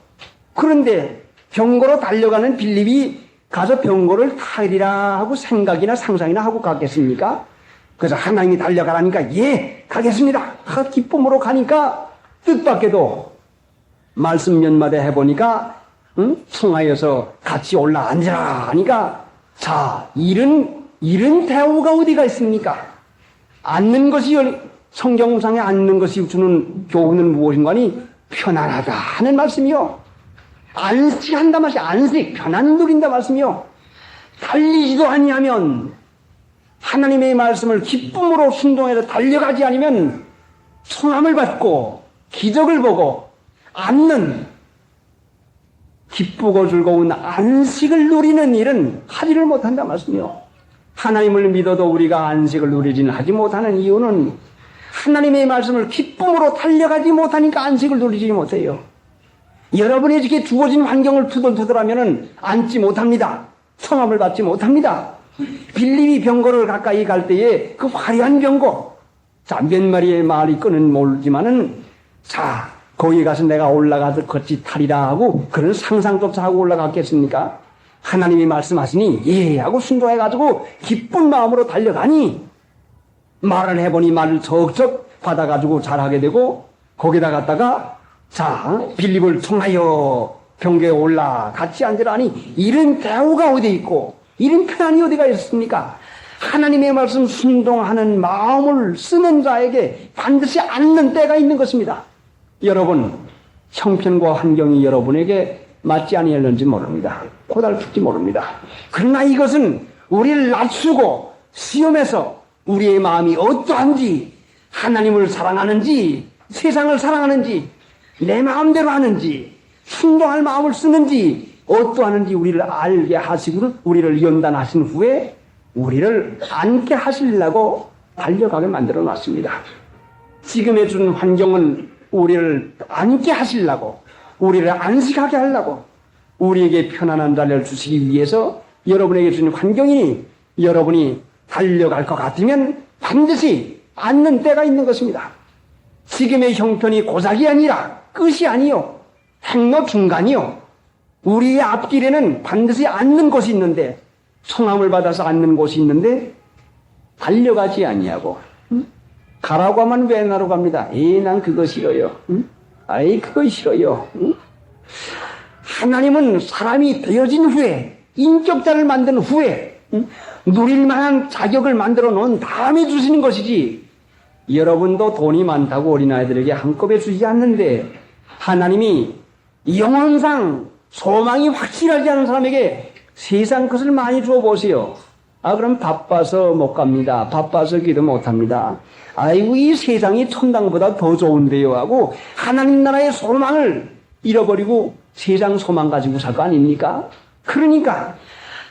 그런데 병거로 달려가는 빌립이 가서 병거를 타리라 하고 생각이나 상상이나 하고 갔겠습니까? 그래서 하나님이 달려가라니까 예 가겠습니다 하고 기쁨으로 가니까 뜻밖에도 말씀 몇 마디 해보니까 청하여서 같이 올라앉으라 하니까, 자, 이런 대우가 어디가 있습니까? 앉는 것이, 성경상에 앉는 것이 주는 교훈은 무엇인가니 편안하다 하는 말씀이요, 안식한다 말씀, 안식, 편안을 누린다 말씀이요. 달리지도 아니하면, 하나님의 말씀을 기쁨으로 순종해서 달려가지 않으면 성함을 받고 기적을 보고 앉는, 기쁘고 즐거운 안식을 누리는 일은 하지를 못한다 말씀이요. 하나님을 믿어도 우리가 안식을 누리지는 하지 못하는 이유는 하나님의 말씀을 기쁨으로 달려가지 못하니까 안식을 누리지 못해요. 여러분에게 주어진 환경을 투덜투덜하면 앉지 못합니다. 성함을 받지 못합니다. 빌립이 병거를 가까이 갈 때에 그 화려한 병거, 자, 몇 마리의 말이 끄는 모르지만은, 자, 거기 가서 내가 올라가서 같이 타리라 하고 그런 상상조차 하고 올라갔겠습니까? 하나님이 말씀하시니 예 하고 순종해가지고 기쁜 마음으로 달려가니, 말을 해보니 말을 척척 받아가지고 잘하게 되고, 거기다 갔다가, 자, 빌립을 청하여 병거에 올라 같이 앉으라 하니 이런 대우가 어디 있고 이런 편안이 어디가 있습니까? 하나님의 말씀 순종하는 마음을 쓰는 자에게 반드시 앉는 때가 있는 것입니다. 여러분, 형편과 환경이 여러분에게 맞지 아니할는지 모릅니다. 고달플지 모릅니다. 그러나 이것은 우리를 낮추고 시험해서 우리의 마음이 어떠한지, 하나님을 사랑하는지 세상을 사랑하는지 내 마음대로 하는지 순종할 마음을 쓰는지 어떠하는지 우리를 알게 하시고 우리를 연단하신 후에 우리를 앉게 하시려고 달려가게 만들어 놨습니다. 지금의 준 환경은 우리를 앉게 하시려고, 우리를 안식하게 하려고, 우리에게 편안한 자리를 주시기 위해서 여러분에게 주는 환경이니 여러분이 달려갈 것 같으면 반드시 앉는 때가 있는 것입니다. 지금의 형편이 고작이 아니라 끝이 아니요, 행로 중간이요, 우리의 앞길에는 반드시 앉는 곳이 있는데, 성함을 받아서 앉는 곳이 있는데 달려가지 아니하고 가라고 하면 왜 나로 갑니다. 난 그거 싫어요. 그거 싫어요. 하나님은 사람이 되어진 후에, 인격자를 만든 후에 누릴 만한 자격을 만들어 놓은 다음에 주시는 것이지, 여러분도 돈이 많다고 어린아이들에게 한꺼번에 주지 않는데, 하나님이 영혼상 소망이 확실하지 않은 사람에게 세상 것을 많이 주어보세요. 그럼 바빠서 못 갑니다. 바빠서 기도 못 합니다. 아이고, 이 세상이 천당보다 더 좋은데요 하고 하나님 나라의 소망을 잃어버리고 세상 소망 가지고 살 거 아닙니까? 그러니까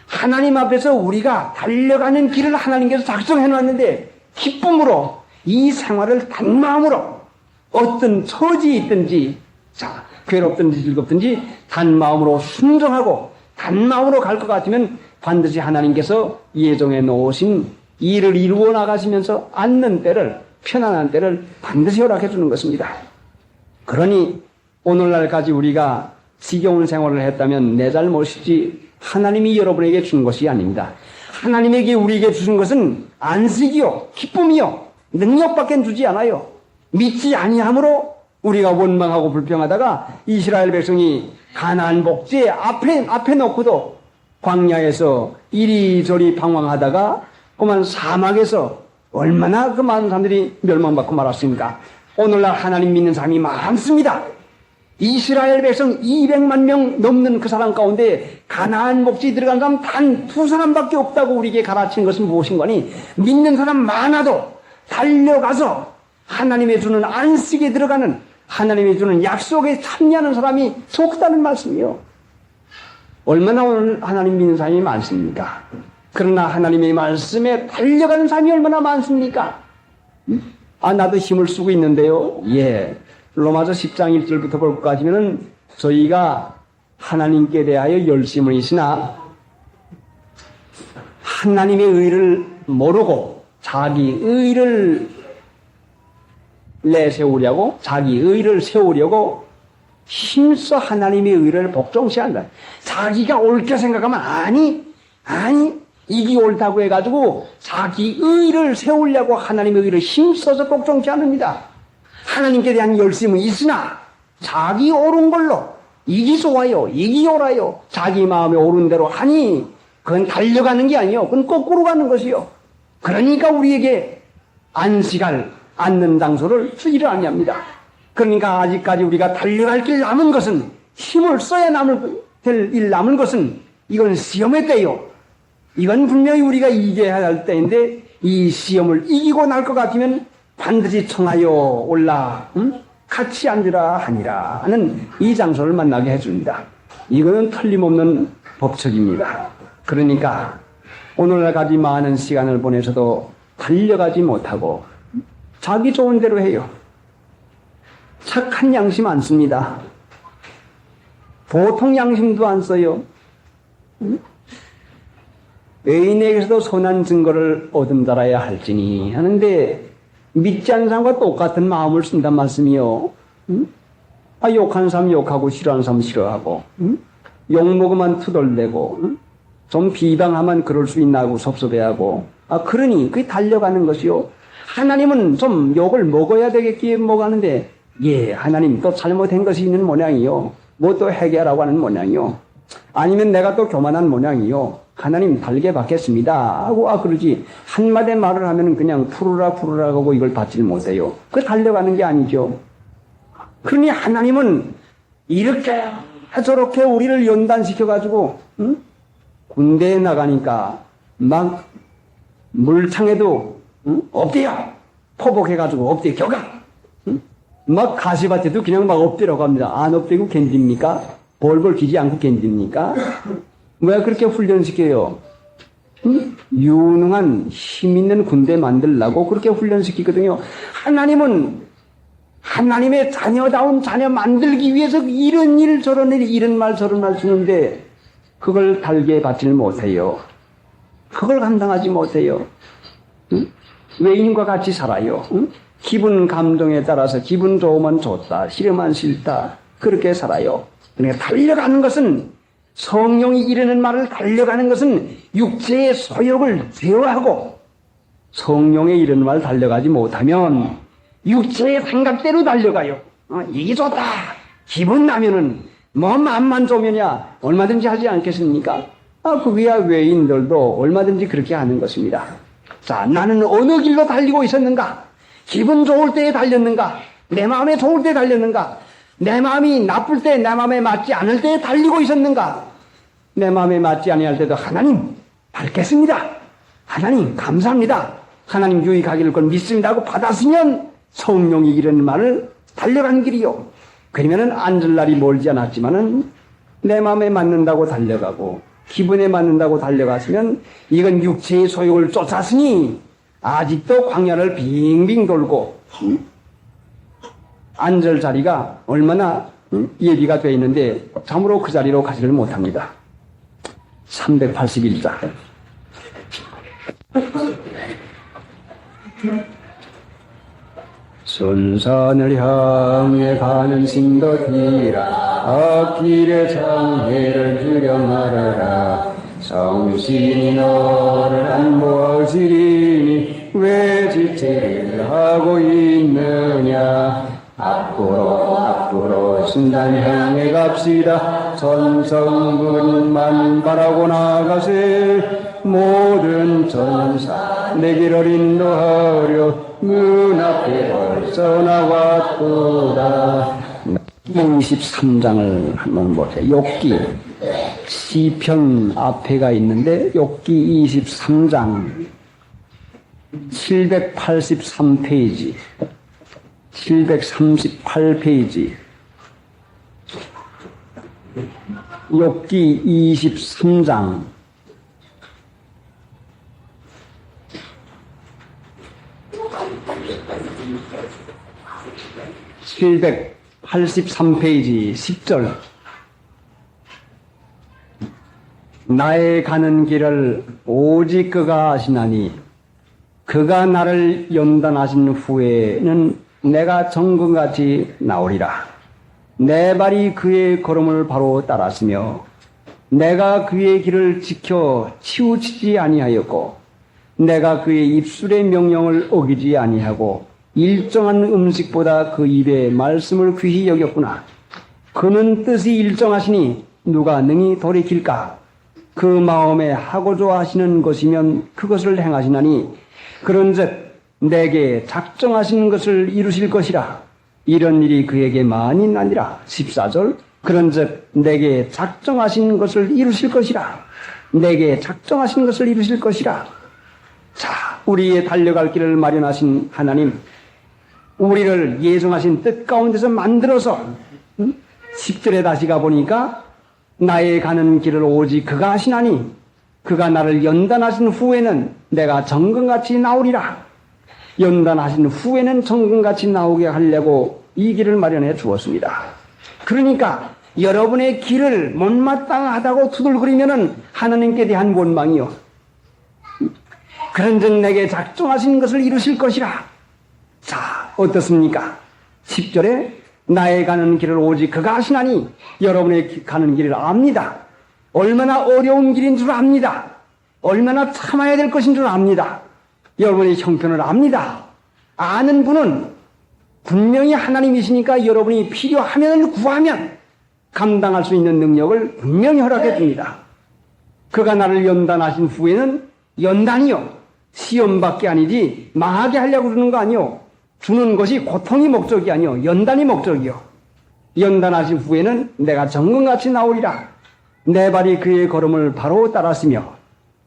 하나님 앞에서 우리가 달려가는 길을 하나님께서 작성해 놨는데 기쁨으로 이 생활을 단마음으로 어떤 처지에 있든지 자, 괴롭든지 즐겁든지 단 마음으로 순종하고 단 마음으로 갈 것 같으면 반드시 하나님께서 예정해 놓으신 일을 이루어 나가시면서 앉는 때를, 편안한 때를 반드시 허락해 주는 것입니다. 그러니 오늘날까지 우리가 지겨운 생활을 했다면 내 잘못이지 하나님이 여러분에게 준 것이 아닙니다. 하나님에게 우리에게 주신 것은 안식이요, 기쁨이요, 능력밖에 주지 않아요. 믿지 아니함으로 우리가 원망하고 불평하다가 이스라엘 백성이 가나안 복지 앞에 놓고도 광야에서 이리저리 방황하다가 그만 사막에서 얼마나 그 많은 사람들이 멸망받고 말았습니까? 오늘날 하나님 믿는 사람이 많습니다. 이스라엘 백성 200만 명 넘는 그 사람 가운데 가나안 복지 들어간 사람 단 2사람밖에 없다고 우리에게 가르치는 것은 무엇인가니, 믿는 사람 많아도 달려가서 하나님의 주는 안식에 들어가는, 하나님의 주는 약속에 참여하는 사람이 적다는 말씀이요. 얼마나 오늘 하나님 믿는 사람이 많습니까? 그러나 하나님의 말씀에 달려가는 사람이 얼마나 많습니까? 나도 힘을 쓰고 있는데요. 예. 로마서 10장 1절부터 볼 것까지 하면은 저희가 하나님께 대하여 열심을 있으나 하나님의 의를 모르고 자기 의를 내세우려고, 자기 의를 세우려고 힘써 하나님의 의를 복종시한다. 자기가 옳게 생각하면 아니 이게 옳다고 해가지고 자기 의를 세우려고 하나님의 의를 힘써서 복종치 않습니다. 하나님께 대한 열심은 있으나 자기 옳은 걸로, 이기 좋아요, 이기 옳아요, 자기 마음에 옳은 대로 하니 그건 달려가는 게 아니요, 그건 거꾸로 가는 것이요. 그러니까 우리에게 안식할 앉는 장소를 주지를 아니합니다. 그러니까 아직까지 우리가 달려갈 길 남은 것은, 힘을 써야 될 일 남은 것은 이건 시험의 때요. 이건 분명히 우리가 이겨야 할 때인데 이 시험을 이기고 날 것 같으면 반드시 청하여 올라 같이 앉으라 하니라 하는 이 장소를 만나게 해줍니다. 이거는 틀림없는 법칙입니다. 그러니까 오늘날까지 많은 시간을 보내서도 달려가지 못하고 자기 좋은 대로 해요. 착한 양심 안 씁니다. 보통 양심도 안 써요. 의인에게서도 선한 증거를 얻음달아야 할지니 하는데 믿지 않는 사람과 똑같은 마음을 쓴단 말씀이요. 욕하는 사람 욕하고 싫어하는 사람 싫어하고, 욕먹으면 투덜대고, 좀 비방하면 그럴 수 있나 하고 섭섭해하고, 그러니 그게 달려가는 것이요. 하나님은 좀 욕을 먹어야 되겠기에 먹었는데, 예, 하나님 또 잘못한 것이 있는 모양이요. 뭐 또 해결하라고 하는 모양이요. 아니면 내가 또 교만한 모양이요. 하나님 달게 받겠습니다 하고 그러지, 한마디 말을 하면 그냥 풀으라 하고 이걸 받질 못해요. 그 달려가는 게 아니죠. 그러니 하나님은 이렇게 저렇게 우리를 연단시켜가지고 군대에 나가니까 막 물창에도 엎드려 포복해가지고 엎드려 격앙, 막 가시밭에도 그냥 막 엎드려 갑니다. 안 엎드리고 견딥니까? 벌벌 기지 않고 견딥니까? 왜 그렇게 훈련시켜요? 유능한 힘 있는 군대 만들려고 그렇게 훈련시키거든요. 하나님은 하나님의 자녀다운 자녀 만들기 위해서 이런 일 저런 일, 이런 말 저런 말 주는데 그걸 달게 받지를 못해요. 그걸 감당하지 못해요. 외인과 같이 살아요. 기분 감동에 따라서 기분 좋으면 좋다, 싫으면 싫다, 그렇게 살아요. 그러니까 달려가는 것은, 성령이 이르는 말을 달려가는 것은 육체의 소욕을 제어하고, 성령의 이르는 말을 달려가지 못하면 육체의 생각대로 달려가요. 이게 좋다, 기분 나면은 뭐 마음만 좋으면야 얼마든지 하지 않겠습니까? 그게야 외인들도 얼마든지 그렇게 하는 것입니다. 자, 나는 어느 길로 달리고 있었는가? 기분 좋을 때에 달렸는가? 내 마음에 좋을 때 달렸는가? 내 마음이 나쁠 때, 내 마음에 맞지 않을 때에 달리고 있었는가? 내 마음에 맞지 아니할 때도 하나님 받겠습니다. 하나님 감사합니다. 하나님 유익하기를 건 믿습니다 하고 받았으면 성령이 이런 말을 달려간 길이요. 그러면은 앉을 날이 멀지 않았지만은 내 마음에 맞는다고 달려가고 기분에 맞는다고 달려갔으면 이건 육체의 소욕을 쫓았으니 아직도 광야를 빙빙 돌고 앉을 자리가 얼마나 예비가 되어 있는데 참으로 그 자리로 가지를 못합니다. 381장. 순산을 향해 가는 신도들아 앞길에 장애를 주려 말하라. 성신이 너를 안보하시리니 왜 지체를 하고 있느냐. 앞으로 순산 향해 갑시다. 천성군만 바라고 나가세. 모든 전사 내게를 인도하려 문 앞에 벌써 나왔도다. 23장을 한번 보세요. 욥기 시편 앞에가 있는데 욥기 23장 783페이지 738페이지 욥기 23장 783페이지 10절. 나의 가는 길을 오직 그가 아시나니 그가 나를 연단하신 후에는 내가 정금같이 나오리라. 내 발이 그의 걸음을 바로 따랐으며 내가 그의 길을 지켜 치우치지 아니하였고 내가 그의 입술의 명령을 어기지 아니하고 일정한 음식보다 그 입의 말씀을 귀히 여겼구나. 그는 뜻이 일정하시니 누가 능히 돌이킬까? 그 마음에 하고자 하시는 것이면 그것을 행하시나니 그런즉 내게 작정하신 것을 이루실 것이라. 이런 일이 그에게 많이 나니라. 14절. 그런즉 내게 작정하신 것을 이루실 것이라. 내게 작정하신 것을 이루실 것이라. 자, 우리의 달려갈 길을 마련하신 하나님, 우리를 예정하신 뜻 가운데서 만들어서 10절에 다시 가보니까 나의 가는 길을 오직 그가 하시나니 그가 나를 연단하신 후에는 내가 정금같이 나오리라. 연단하신 후에는 정금같이 나오게 하려고 이 길을 마련해 주었습니다. 그러니까 여러분의 길을 못마땅하다고 투덜거리면은 하나님께 대한 원망이요. 그런즉 내게 작정하신 것을 이루실 것이라. 자, 어떻습니까? 10절에 나의 가는 길을 오직 그가 하시나니 여러분의 가는 길을 압니다. 얼마나 어려운 길인 줄 압니다. 얼마나 참아야 될 것인 줄 압니다. 여러분의 형편을 압니다. 아는 분은 분명히 하나님이시니까 여러분이 필요하면 구하면 감당할 수 있는 능력을 분명히 허락해 줍니다. 그가 나를 연단하신 후에는 연단이요. 시험밖에 아니지 망하게 하려고 그러는 거 아니요. 주는 것이 고통이 목적이 아니요. 연단이 목적이요. 연단하신 후에는 내가 정금같이 나오리라. 내 발이 그의 걸음을 바로 따랐으며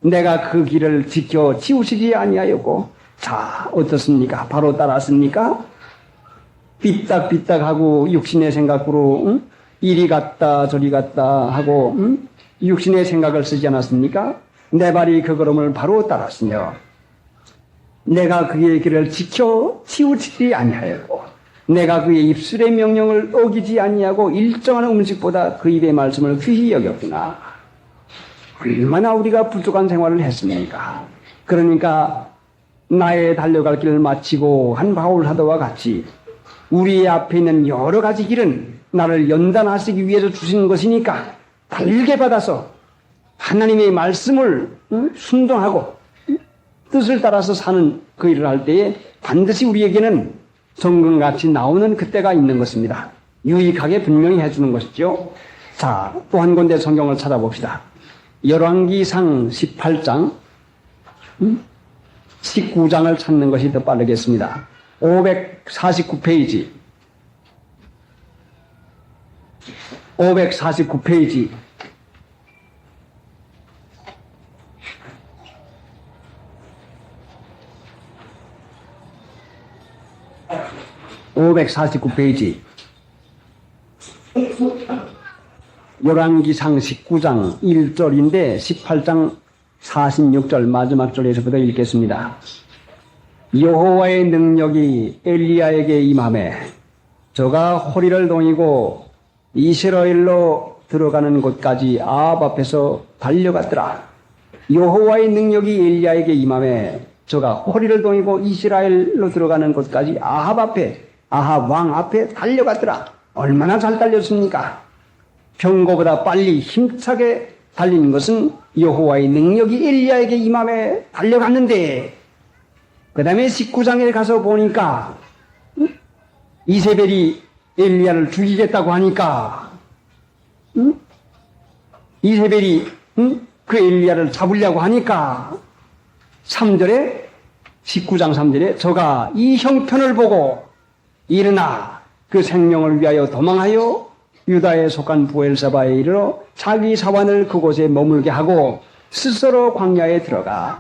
내가 그 길을 지켜 치우치지 아니하였고. 자, 어떻습니까? 바로 따랐습니까? 삐딱삐딱하고 육신의 생각으로 이리 갔다 저리 갔다 하고 육신의 생각을 쓰지 않았습니까? 내 발이 그 걸음을 바로 따랐으며 내가 그의 길을 지켜 치우치지 아니하였고 내가 그의 입술의 명령을 어기지 아니하고 일정한 음식보다 그 입의 말씀을 귀히 여겼구나. 얼마나 우리가 부족한 생활을 했습니까? 그러니까 나의 달려갈 길을 마치고 한 바울 사도와 같이 우리 앞에 있는 여러 가지 길은 나를 연단하시기 위해서 주신 것이니까 달게 받아서 하나님의 말씀을 순종하고 뜻을 따라서 사는 그 일을 할 때에 반드시 우리에게는 정금같이 나오는 그때가 있는 것입니다. 유익하게 분명히 해주는 것이죠. 자, 또 한 군데 성경을 찾아봅시다. 열왕기상 18장 19장을 찾는 것이 더 빠르겠습니다. 549페이지 549페이지 549페이지 열왕기상 19장 1절인데 18장 46절 마지막 절에서부터 읽겠습니다. 여호와의 능력이 엘리야에게 임하매 저가 호리를 동이고 이스라엘로 들어가는 곳까지 아합 앞에서 달려갔더라. 여호와의 능력이 엘리야에게 임함에 저가 허리를 동이고 이스라엘로 들어가는 곳까지 아합 왕 앞에 달려갔더라. 얼마나 잘 달렸습니까? 병거보다 빨리 힘차게 달리는 것은 여호와의 능력이 엘리야에게 임함에 달려갔는데, 그 다음에 19장에 가서 보니까 이세벨이 엘리야를 죽이겠다고 하니까 이세벨이 그 엘리야를 잡으려고 하니까 3절에 19장 3절에 저가 이 형편을 보고 일어나 그 생명을 위하여 도망하여 유다에 속한 부엘사바에 이르러 자기 사환을 그곳에 머물게 하고 스스로 광야에 들어간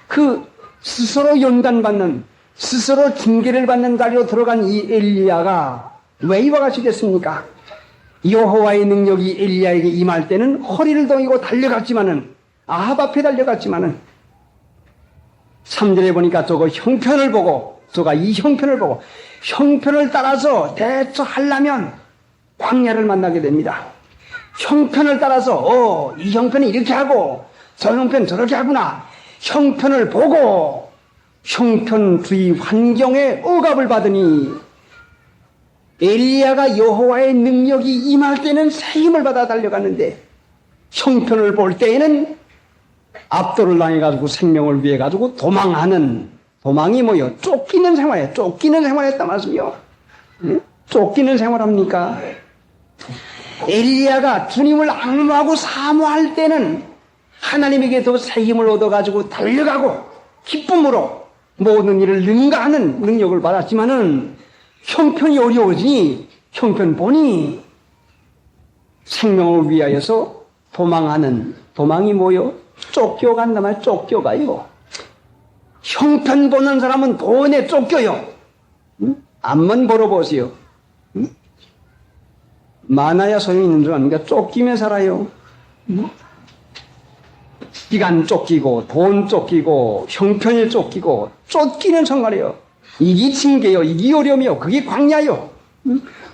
그 스스로 연단받는 스스로 징계를 받는 자리로 들어간 이 엘리야가 왜 이와 같이 됐습니까? 여호와의 능력이 엘리야에게 임할 때는 허리를 동이고 달려갔지만은 아합 앞에 달려갔지만은 3절에 보니까 저거 형편을 보고 저가 이 형편을 보고 형편을 따라서 대처하려면 광야를 만나게 됩니다. 형편을 따라서 이 형편이 이렇게 하고 저 형편 저렇게 하구나. 형편을 보고 형편 주의 환경에 억압을 받으니 엘리야가 여호와의 능력이 임할 때는 새 힘을 받아 달려갔는데 형편을 볼 때에는 압도를 당해가지고 생명을 위해 가지고 도망이 뭐요? 쫓기는 생활이에요. 쫓기는 생활했단 말씀이요. 쫓기는 생활합니까? 엘리야가 주님을 악무하고 사모할 때는 하나님에게 더 새 힘을 얻어가지고 달려가고 기쁨으로 모든 일을 능가하는 능력을 받았지만은 형편이 어려워지니 형편 보니 생명을 위하여서 도망이 뭐요? 쫓겨간단 말이에요. 쫓겨가요. 형편 보는 사람은 돈에 쫓겨요. 앞만 보러 보세요. 많아야 소용이 있는 줄 아닙니까? 쫓기며 살아요. 시간 쫓기고 돈 쫓기고 형편에 쫓기고 쫓기는 생활이에요. 이게 징계요. 이게 어려움이요. 그게 광야요.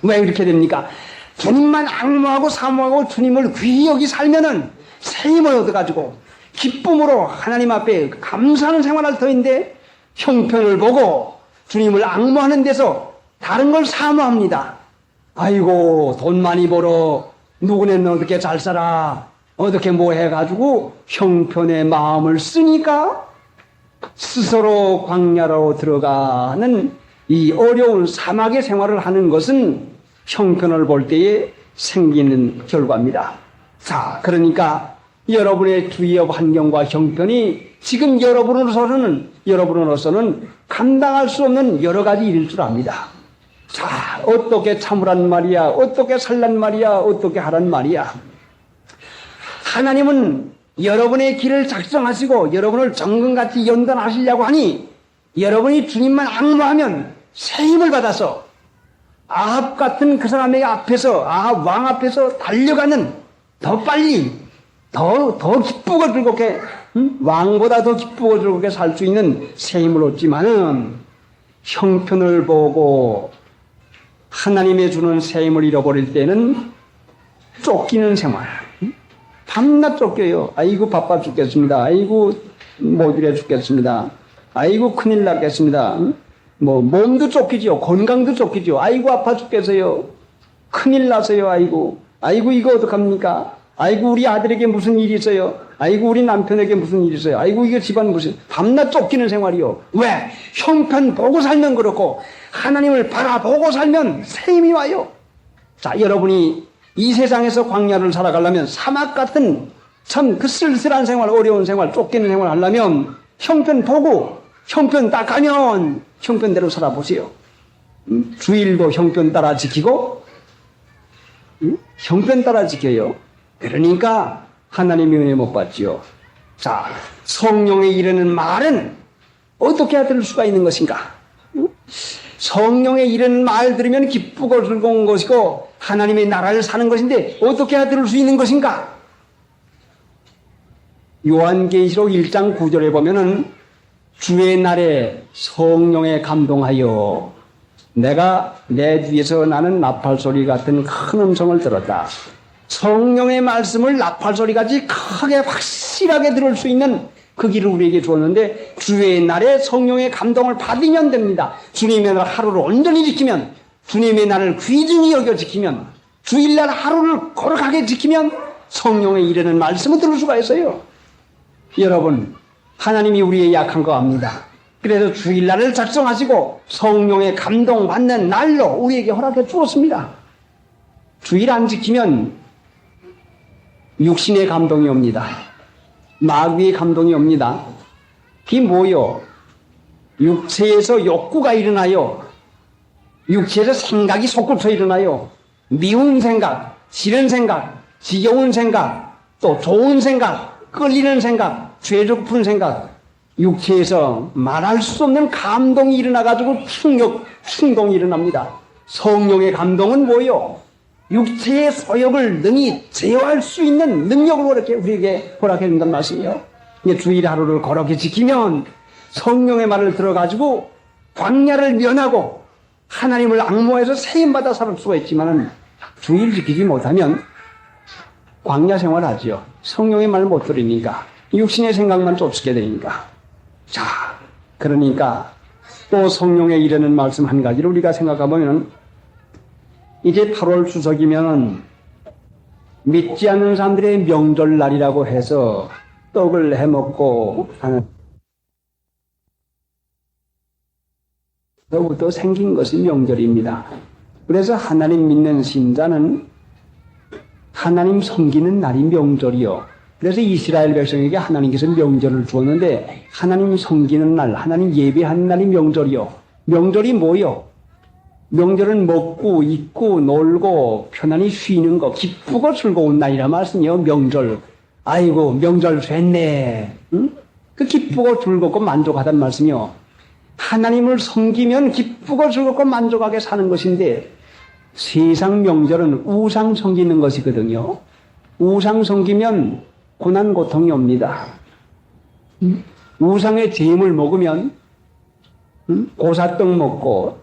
왜 이렇게 됩니까? 주님만 악무하고 사모하고 주님을 귀히 여기 살면은 새 힘을 얻어가지고 기쁨으로 하나님 앞에 감사하는 생활할 터인데 형편을 보고 주님을 악무하는 데서 다른 걸 사모합니다. 아이고 돈 많이 벌어 누구네는 어떻게 잘 살아 어떻게 뭐 해가지고 형편의 마음을 쓰니까 스스로 광야로 들어가는 이 어려운 사막의 생활을 하는 것은 형편을 볼 때에 생기는 결과입니다. 자, 그러니까 여러분의 주위의 환경과 형편이 지금 여러분으로서는 감당할 수 없는 여러 가지 일일 줄 압니다. 자, 어떻게 참으란 말이야? 어떻게 살란 말이야? 어떻게 하란 말이야? 하나님은 여러분의 길을 작성하시고 여러분을 정금같이 연단하시려고 하니 여러분이 주님만 악무하면 새 힘을 받아서 아합 같은 그 사람의 앞에서 아합 왕 앞에서 달려가는 더 빨리 더 기쁘고 즐겁게 왕보다 더 기쁘고 즐겁게 살 수 있는 새 힘을 얻지만은 형편을 보고 하나님의 주는 새 힘을 잃어버릴 때는 쫓기는 생활. 밤낮 쫓겨요. 아이고 바빠 죽겠습니다. 아이고 못 일해 죽겠습니다. 아이고 큰일 났겠습니다. 몸도 쫓기죠. 건강도 쫓기죠. 아이고 아파 죽겠어요. 큰일 나서요. 아이고 이거 어떡합니까? 아이고 우리 아들에게 무슨 일이 있어요. 아이고 우리 남편에게 무슨 일이 있어요. 아이고 이거 집안 무슨 밤낮 쫓기는 생활이요. 왜? 형편 보고 살면 그렇고 하나님을 바라보고 살면 새 힘이 와요. 자, 여러분이 이 세상에서 광야를 살아가려면 사막 같은 참 그 쓸쓸한 생활, 어려운 생활, 쫓기는 생활 하려면 형편 보고 형편 딱 가면 형편대로 살아보세요. 주일도 형편 따라 지키고 형편 따라 지켜요. 그러니까 하나님의 은혜 못 받지요. 자, 성령에 이르는 말은 어떻게 들을 수가 있는 것인가? 성령에 이르는 말 들으면 기쁘고 즐거운 것이고 하나님의 나라를 사는 것인데 어떻게 들을 수 있는 것인가? 요한계시록 1장 9절에 보면은 주의 날에 성령에 감동하여 내가 내 뒤에서 나는 나팔소리 같은 큰 음성을 들었다. 성령의 말씀을 나팔소리같이 크게 확실하게 들을 수 있는 그 길을 우리에게 주었는데 주의 날에 성령의 감동을 받으면 됩니다. 주님의 날 하루를 온전히 지키면, 주님의 날을 귀중히 여겨 지키면, 주일날 하루를 거룩하게 지키면 성령의 이르는 말씀을 들을 수가 있어요. 여러분, 하나님이 우리의 약한 거 압니다. 그래서 주일날을 작성하시고 성령의 감동받는 날로 우리에게 허락해 주었습니다. 주일 안 지키면 육신의 감동이 옵니다. 마귀의 감동이 옵니다. 그게 뭐요? 육체에서 욕구가 일어나요. 육체에서 생각이 솟구쳐 일어나요. 미운 생각, 싫은 생각, 지겨운 생각, 또 좋은 생각, 끌리는 생각, 죄좋은 생각, 육체에서 말할 수 없는 감동이 일어나가지고 충동이 일어납니다. 성령의 감동은 뭐요? 육체의 소욕을 능히 제어할 수 있는 능력을 우리에게 허락해 준다는 말씀이요. 주일 하루를 거룩히 지키면 성령의 말을 들어가지고 광야를 면하고 하나님을 앙모해서 세임받아 살 수가 있지만은 주일 지키지 못하면 광야 생활하지요. 성령의 말을 못 들으니까 육신의 생각만 쫓게 되니까. 자, 그러니까 또 성령에 이르는 말씀 한 가지를 우리가 생각해보면 이제 8월 추석이면 믿지 않는 사람들의 명절날이라고 해서 떡을 해먹고 하는 그로부터 생긴 것이 명절입니다. 그래서 하나님 믿는 신자는 하나님 섬기는 날이 명절이요. 그래서 이스라엘 백성에게 하나님께서 명절을 주었는데 하나님 섬기는 날, 하나님 예배하는 날이 명절이요. 명절이 뭐요? 명절은 먹고 입고 놀고 편안히 쉬는 거, 기쁘고 즐거운 날이라 말씀이요. 명절. 아이고 명절 됐네. 응? 그 기쁘고 즐겁고 만족하단 말씀이요. 하나님을 섬기면 기쁘고 즐겁고 만족하게 사는 것인데 세상 명절은 우상 섬기는 것이거든요. 우상 섬기면 고난 고통이 옵니다. 우상의 제물 먹으면 고사떡 먹고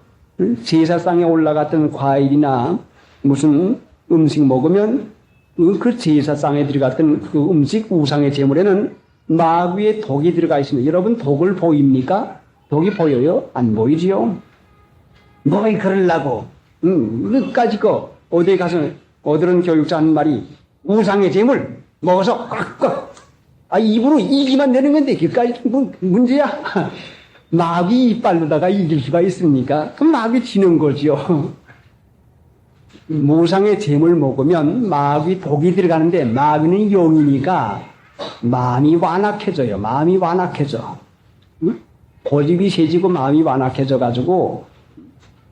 제사상에 올라갔던 과일이나 무슨 음식 먹으면 그 제사상에 들어갔던 그 음식 우상의 제물에는 마귀의 독이 들어가 있습니다. 여러분 독을 보입니까? 독이 보여요? 안 보이지요? 뭐이 그러려고 끝까지 거 어디에 가서 어들은 교육자 하는 말이 우상의 제물 먹어서 꽉꽉 입으로 이기만 내는 건데 그까지 문제야. 마귀 이빨로다가 이길 수가 있습니까? 그럼 마귀 지는 거죠. 우상의 제물 먹으면 마귀 독이 들어가는데 마귀는 용이니까 마음이 완악해져요. 마음이 완악해져. 고집이 세지고 마음이 완악해져 가지고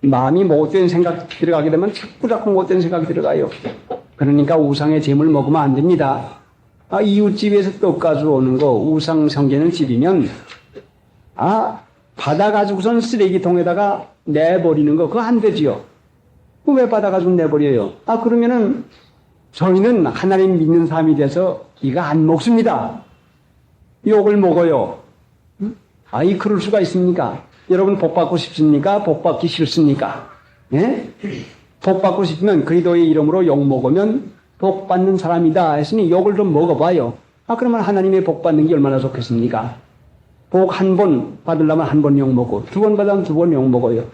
마음이 못된 생각 들어가게 되면 자꾸 못된 생각이 들어가요. 그러니까 우상의 제물 먹으면 안 됩니다. 이웃집에서 떡 가져오는 거 우상 섬기는 집이면 받아가지고선 쓰레기통에다가 내버리는 거 그거 안 되지요. 왜 받아가지고 내버려요? 그러면은 저희는 하나님 믿는 사람이 돼서 이거 안 먹습니다. 욕을 먹어요. 그럴 수가 있습니까? 여러분 복 받고 싶습니까? 복 받기 싫습니까? 예? 복 받고 싶으면 그리스도의 이름으로 욕 먹으면 복 받는 사람이다 했으니 욕을 좀 먹어봐요. 그러면 하나님의 복 받는 게 얼마나 좋겠습니까? 복 한 번 받으려면 한 번 욕 먹고 두 번 받으면 두 번 욕 먹어요.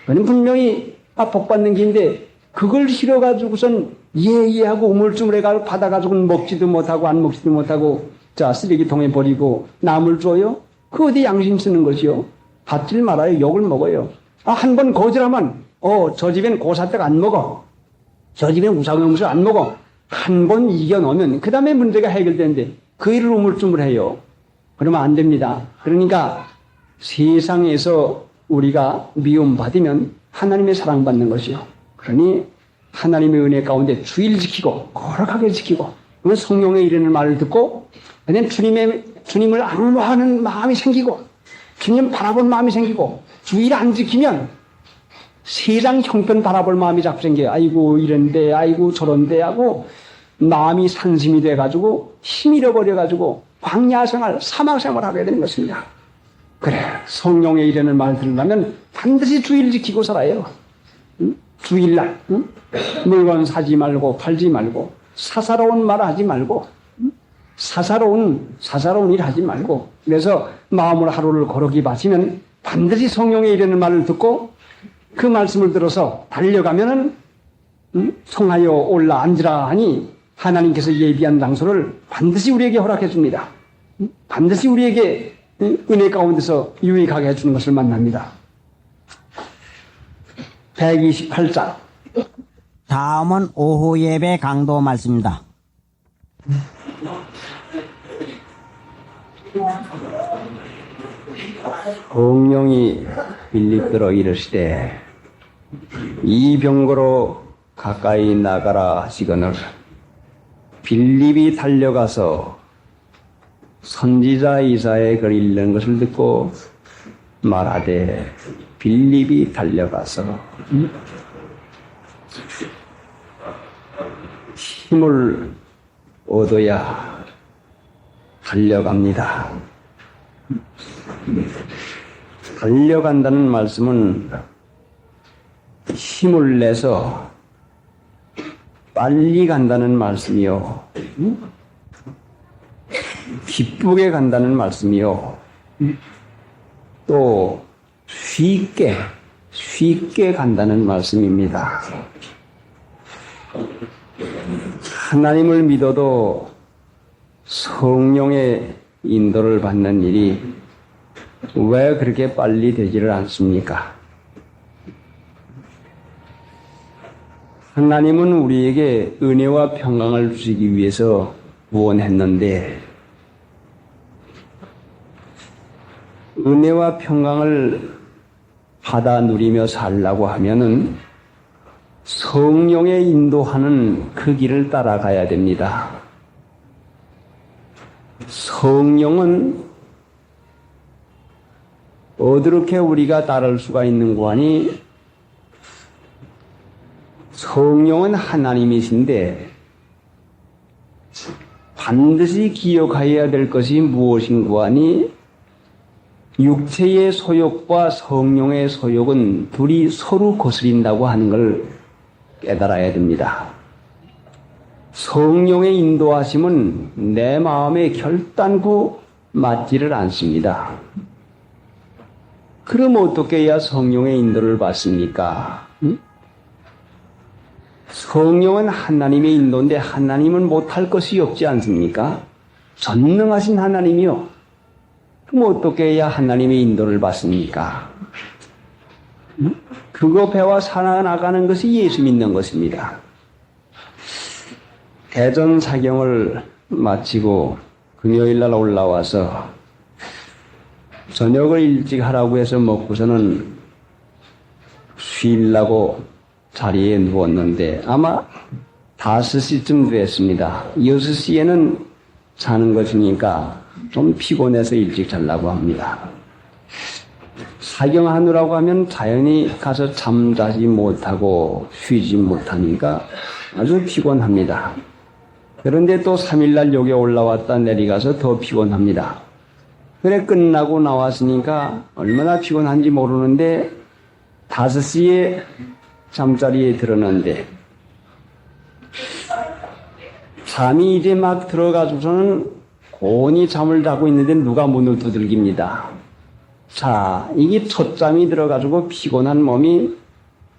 그는 분명히 복 받는 길인데 그걸 싫어가지고선 예하고 우물쭈물해가지고 받아가지고는 먹지도 못하고 안 먹지도 못하고 자 쓰레기통에 버리고 남을 줘요? 그 어디 양심 쓰는 것이요? 받질 말아요. 욕을 먹어요. 한 번 거절하면 저 집엔 고사떡 안 먹어. 저 집엔 우상음식 안 먹어. 한 번 이겨놓으면 그 다음에 문제가 해결되는데 그 일을 우물쭈물해요. 그러면 안 됩니다. 그러니까 세상에서 우리가 미움받으면 하나님의 사랑받는 것이요. 그러니 하나님의 은혜 가운데 주일 지키고 거룩하게 지키고 그러면 성령의 이르는 말을 듣고 그냥 주님을 앙모하는 마음이 생기고 주님 바라볼 마음이 생기고 주일 안 지키면 세상 형편 바라볼 마음이 자꾸 생겨요. 아이고 이런데 아이고 저런데 하고 마음이 산심이 돼가지고 힘 잃어버려가지고 광야생활 사막생활 하게 되는 것입니다. 그래 성령의 이르는 말 들으려면 반드시 주의를 지키고 살아요. 응? 주일날 응? 물건 사지 말고 팔지 말고 사사로운 말 하지 말고 응? 사사로운 일 하지 말고 그래서 마음으로 하루를 거룩히 바치면 반드시 성령의 이르는 말을 듣고 그 말씀을 들어서 달려가면은 성하여 올라 앉으라 하니 하나님께서 예비한 장소를 반드시 우리에게 허락해 줍니다. 반드시 우리에게 은혜 가운데서 유익하게 해주는 것을 만납니다. 128장. 다음은 오후 예배 강도 말씀입니다. 성령이 빌립더러 이르시되 이 병거로 가까이 나가라 하시거늘 빌립이 달려가서 선지자 이사야의 글 읽는 것을 듣고 말하되 빌립이 달려가서 힘을 얻어야 달려갑니다. 달려간다는 말씀은 힘을 내서 빨리 간다는 말씀이요. 기쁘게 간다는 말씀이요. 또 쉽게 간다는 말씀입니다. 하나님을 믿어도 성령의 인도를 받는 일이 왜 그렇게 빨리 되지를 않습니까? 하나님은 우리에게 은혜와 평강을 주시기 위해서 구원했는데 은혜와 평강을 받아 누리며 살라고 하면은 성령의 인도하는 그 길을 따라가야 됩니다. 성령은 어떻게 우리가 따를 수가 있는 거니? 성령은 하나님이신데 반드시 기억해야 될 것이 무엇인고 하니 육체의 소욕과 성령의 소욕은 둘이 서로 거스린다고 하는 걸 깨달아야 됩니다. 성령의 인도하심은 내 마음에 결단코 맞지를 않습니다. 그럼 어떻게 해야 성령의 인도를 받습니까? 성령은 하나님의 인도인데 하나님은 못할 것이 없지 않습니까? 전능하신 하나님이요. 그럼 어떻게 해야 하나님의 인도를 받습니까? 그거 배워 살아나가는 것이 예수 믿는 것입니다. 대전 사경을 마치고 금요일날 올라와서 저녁을 일찍 하라고 해서 먹고서는 쉬려고 자리에 누웠는데 아마 5시쯤 됐습니다. 6시에는 자는 것이니까 좀 피곤해서 일찍 자려고 합니다. 사경하느라고 하면 자연히 가서 잠자지 못하고 쉬지 못하니까 아주 피곤합니다. 그런데 또 3일날 여기 올라왔다 내려가서 더 피곤합니다. 그래 끝나고 나왔으니까 얼마나 피곤한지 모르는데 5시에 잠자리에 들었는데 잠이 이제 막 들어가지고서는 곤히 잠을 자고 있는데 누가 문을 두들깁니다. 자, 이게 첫잠이 들어가지고 피곤한 몸이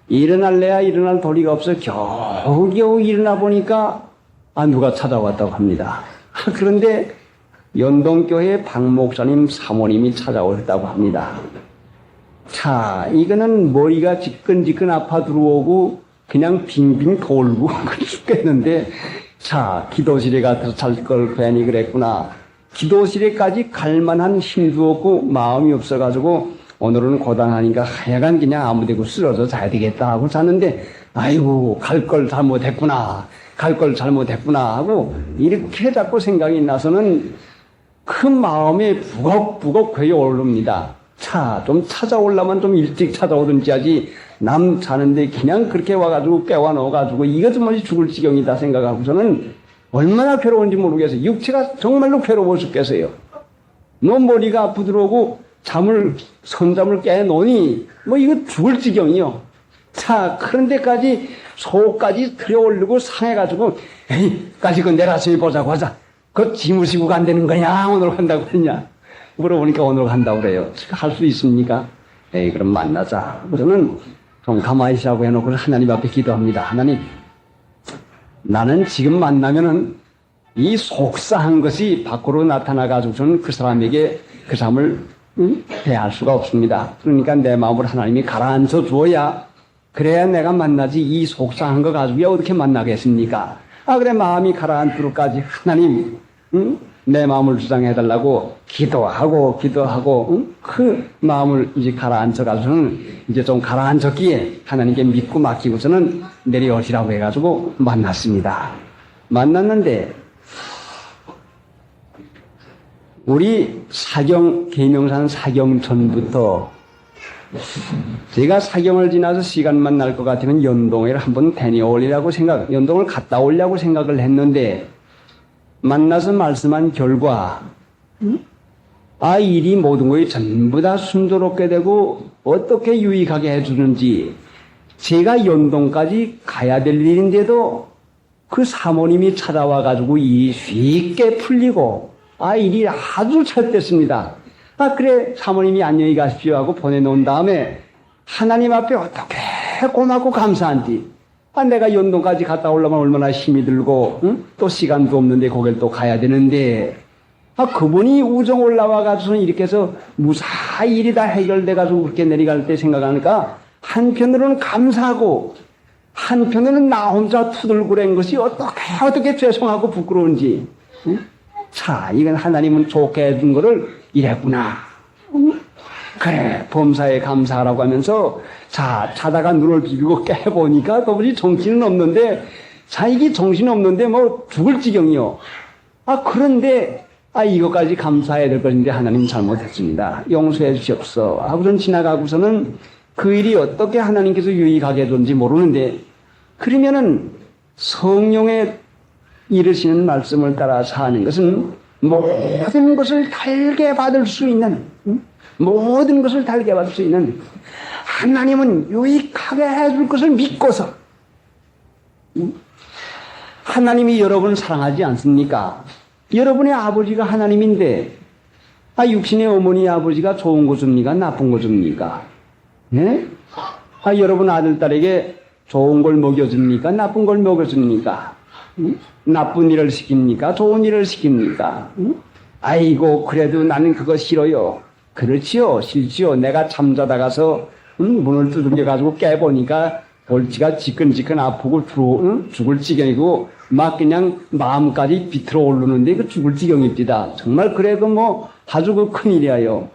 일어날래야 일어날 도리가 없어 겨우겨우 일어나 보니까 누가 찾아왔다고 합니다. 그런데 연동교회 박 목사님 사모님이 찾아오셨다고 합니다. 자, 이거는 머리가 지끈지끈 아파 들어오고 그냥 빙빙 돌고 죽겠는데 자, 기도실에 가서 잘 걸 괜히 그랬구나. 기도실에까지 갈 만한 힘도 없고 마음이 없어가지고 오늘은 고단하니까 하여간 그냥 아무데고 쓰러져 자야 되겠다 하고 잤는데 아이고 갈 걸 잘못했구나 하고 이렇게 자꾸 생각이 나서는 큰 마음에 부걱부걱 괴이 오릅니다. 자, 좀 찾아오려면 좀 일찍 찾아오든지 하지 남 자는데 그냥 그렇게 와가지고 깨워 넣어가지고 이것 뭐지 죽을 지경이다 생각하고서는 얼마나 괴로운지 모르겠어요. 육체가 정말로 괴로워 죽겠어요. 너 머리가 아프더라고 선잠을 깨놓으니, 이거 죽을 지경이요. 자, 그런 데까지 속까지 들여올리고 상해가지고, 까지 그 내일 아침에 보자고 하자. 그거 지무시고 간다는 거냐? 오늘 간다고 그러냐? 물어보니까 오늘 간다고 그래요. 할 수 있습니까? 그럼 만나자. 저는 좀 가만히 있자고 해놓고 하나님 앞에 기도합니다. 하나님, 나는 지금 만나면은 이 속사한 것이 밖으로 나타나가지고 저는 그 사람에게 그 사람을 대할 수가 없습니다. 그러니까 내 마음을 하나님이 가라앉혀 주어야 그래야 내가 만나지 이 속상한 거 가지고 어떻게 만나겠습니까? 그래 마음이 가라앉도록까지 하나님 내 마음을 주장해달라고 기도하고 그 마음을 이제 가라앉혀가지고는 이제 좀 가라앉혔기에 하나님께 믿고 맡기고서는 내려오시라고 해가지고 만났습니다. 만났는데 우리 계명산 사경 전부터 제가 사경을 지나서 시간만 날 것 같으면 연동을 한번 다녀오려고 연동을 갔다 오려고 생각을 했는데 만나서 말씀한 결과 일이 모든 것이 전부 다 순조롭게 되고 어떻게 유익하게 해주는지 제가 연동까지 가야 될 일인데도 그 사모님이 찾아와 가지고 일이 쉽게 풀리고 일이 아주 잘 됐습니다. 그래 사모님이 안녕히 가십시오 하고 보내놓은 다음에 하나님 앞에 어떻게 고맙고 감사한지 내가 연동까지 갔다 오려면 얼마나 힘이 들고 또 시간도 없는데 거길 또 가야 되는데 그분이 우정 올라와가지고는 이렇게 해서 무사히 일이 다 해결돼가지고 그렇게 내려갈 때 생각하니까 한편으로는 감사하고 한편으로는 나 혼자 투덜거린 것이 어떻게 죄송하고 부끄러운지 자 이건 하나님은 좋게 해준 거를 이랬구나. 그래 범사에 감사하라고 하면서 자다가 눈을 비비고 깨보니까 도무지 정신은 없는데 이게 정신 없는데 죽을 지경이요. 그런데 이것까지 감사해야 될 것인데 하나님 잘못했습니다. 용서해 주시옵소서 하고선 지나가고서는 그 일이 어떻게 하나님께서 유익하게 해줬는지 모르는데 그러면은 성령의 이르시는 말씀을 따라 사는 것은 모든 것을 달게 받을 수 있는 모든 것을 달게 받을 수 있는 하나님은 유익하게 해줄 것을 믿고서 하나님이 여러분을 사랑하지 않습니까? 여러분의 아버지가 하나님인데 육신의 어머니 아버지가 좋은 거 줍니까? 나쁜 거 줍니까? 네? 여러분 아들 딸에게 좋은 걸 먹여줍니까? 나쁜 걸 먹여줍니까? 나쁜 일을 시킵니까? 좋은 일을 시킵니까? 아이고 그래도 나는 그거 싫어요. 그렇지요. 싫지요. 내가 잠자다 가서 문을 두들겨가지고 깨보니까 골치가 지끈지끈 아프고 죽을 지경이고 막 그냥 마음까지 비틀어 오르는데 그 죽을 지경입니다. 정말 그래도 아주 그 큰일이에요.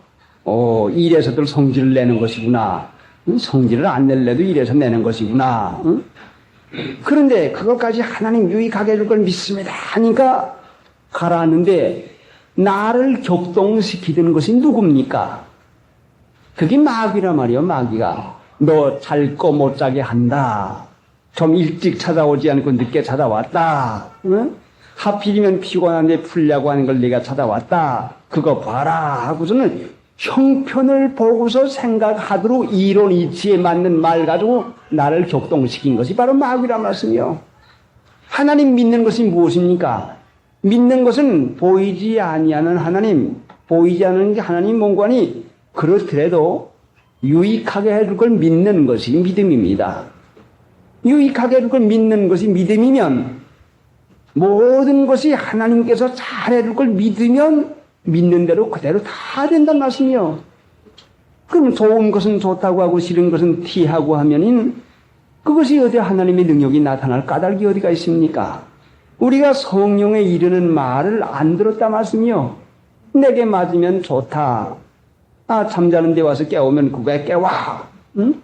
일에서들 성질을 내는 것이구나. 성질을 안 낼래도 일에서 내는 것이구나. 그런데 그것까지 하나님 유익하게 해줄 걸 믿습니다 하니까 가라앉는데 나를 격동시키는 것이 누굽니까? 그게 마귀란 말이에요. 마귀가 너 잘 거 못 자게 한다. 좀 일찍 찾아오지 않고 늦게 찾아왔다. 응? 하필이면 피곤한데 풀려고 하는 걸 네가 찾아왔다. 그거 봐라 하고서는 형편을 보고서 생각하도록 이론 이치에 맞는 말 가지고 나를 격동시킨 것이 바로 마귀란 말씀이요. 하나님 믿는 것이 무엇입니까? 믿는 것은 보이지 아니하는 하나님, 보이지 않는 게 하나님 몸관이 그렇더라도 유익하게 해줄 걸 믿는 것이 믿음입니다. 유익하게 해줄 걸 믿는 것이 믿음이면 모든 것이 하나님께서 잘해줄 걸 믿으면 믿는 대로 그대로 다 된다는 말씀이요. 그럼 좋은 것은 좋다고 하고 싫은 것은 티하고 하면은 그것이 어디 하나님의 능력이 나타날 까닭이 어디가 있습니까? 우리가 성령에 이르는 말을 안 들었다 말씀이요. 내게 맞으면 좋다. 잠자는 데 와서 깨우면 그거에 깨와. 응?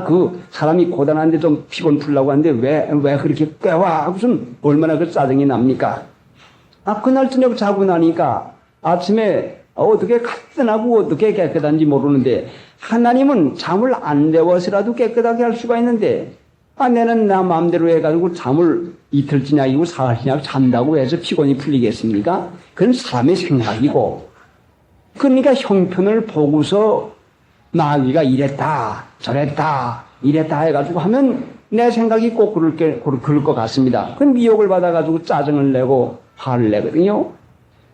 그 사람이 고단한데 좀 피곤 풀려고 하는데 왜 그렇게 깨와? 하고선 얼마나 그 짜증이 납니까? 그날 저녁 자고 나니까 아침에 어떻게 가뜩하고 어떻게 깨끗한지 모르는데 하나님은 잠을 안 재워서라도 깨끗하게 할 수가 있는데 내는 나 마음대로 해가지고 잠을 이틀 지나고 사흘 지나고 잔다고 해서 피곤이 풀리겠습니까? 그건 사람의 생각이고 그러니까 형편을 보고서 마귀가 이랬다, 저랬다, 이랬다 해가지고 하면 내 생각이 꼭 그럴 것 같습니다. 그럼 미혹을 받아가지고 짜증을 내고 화를 내거든요.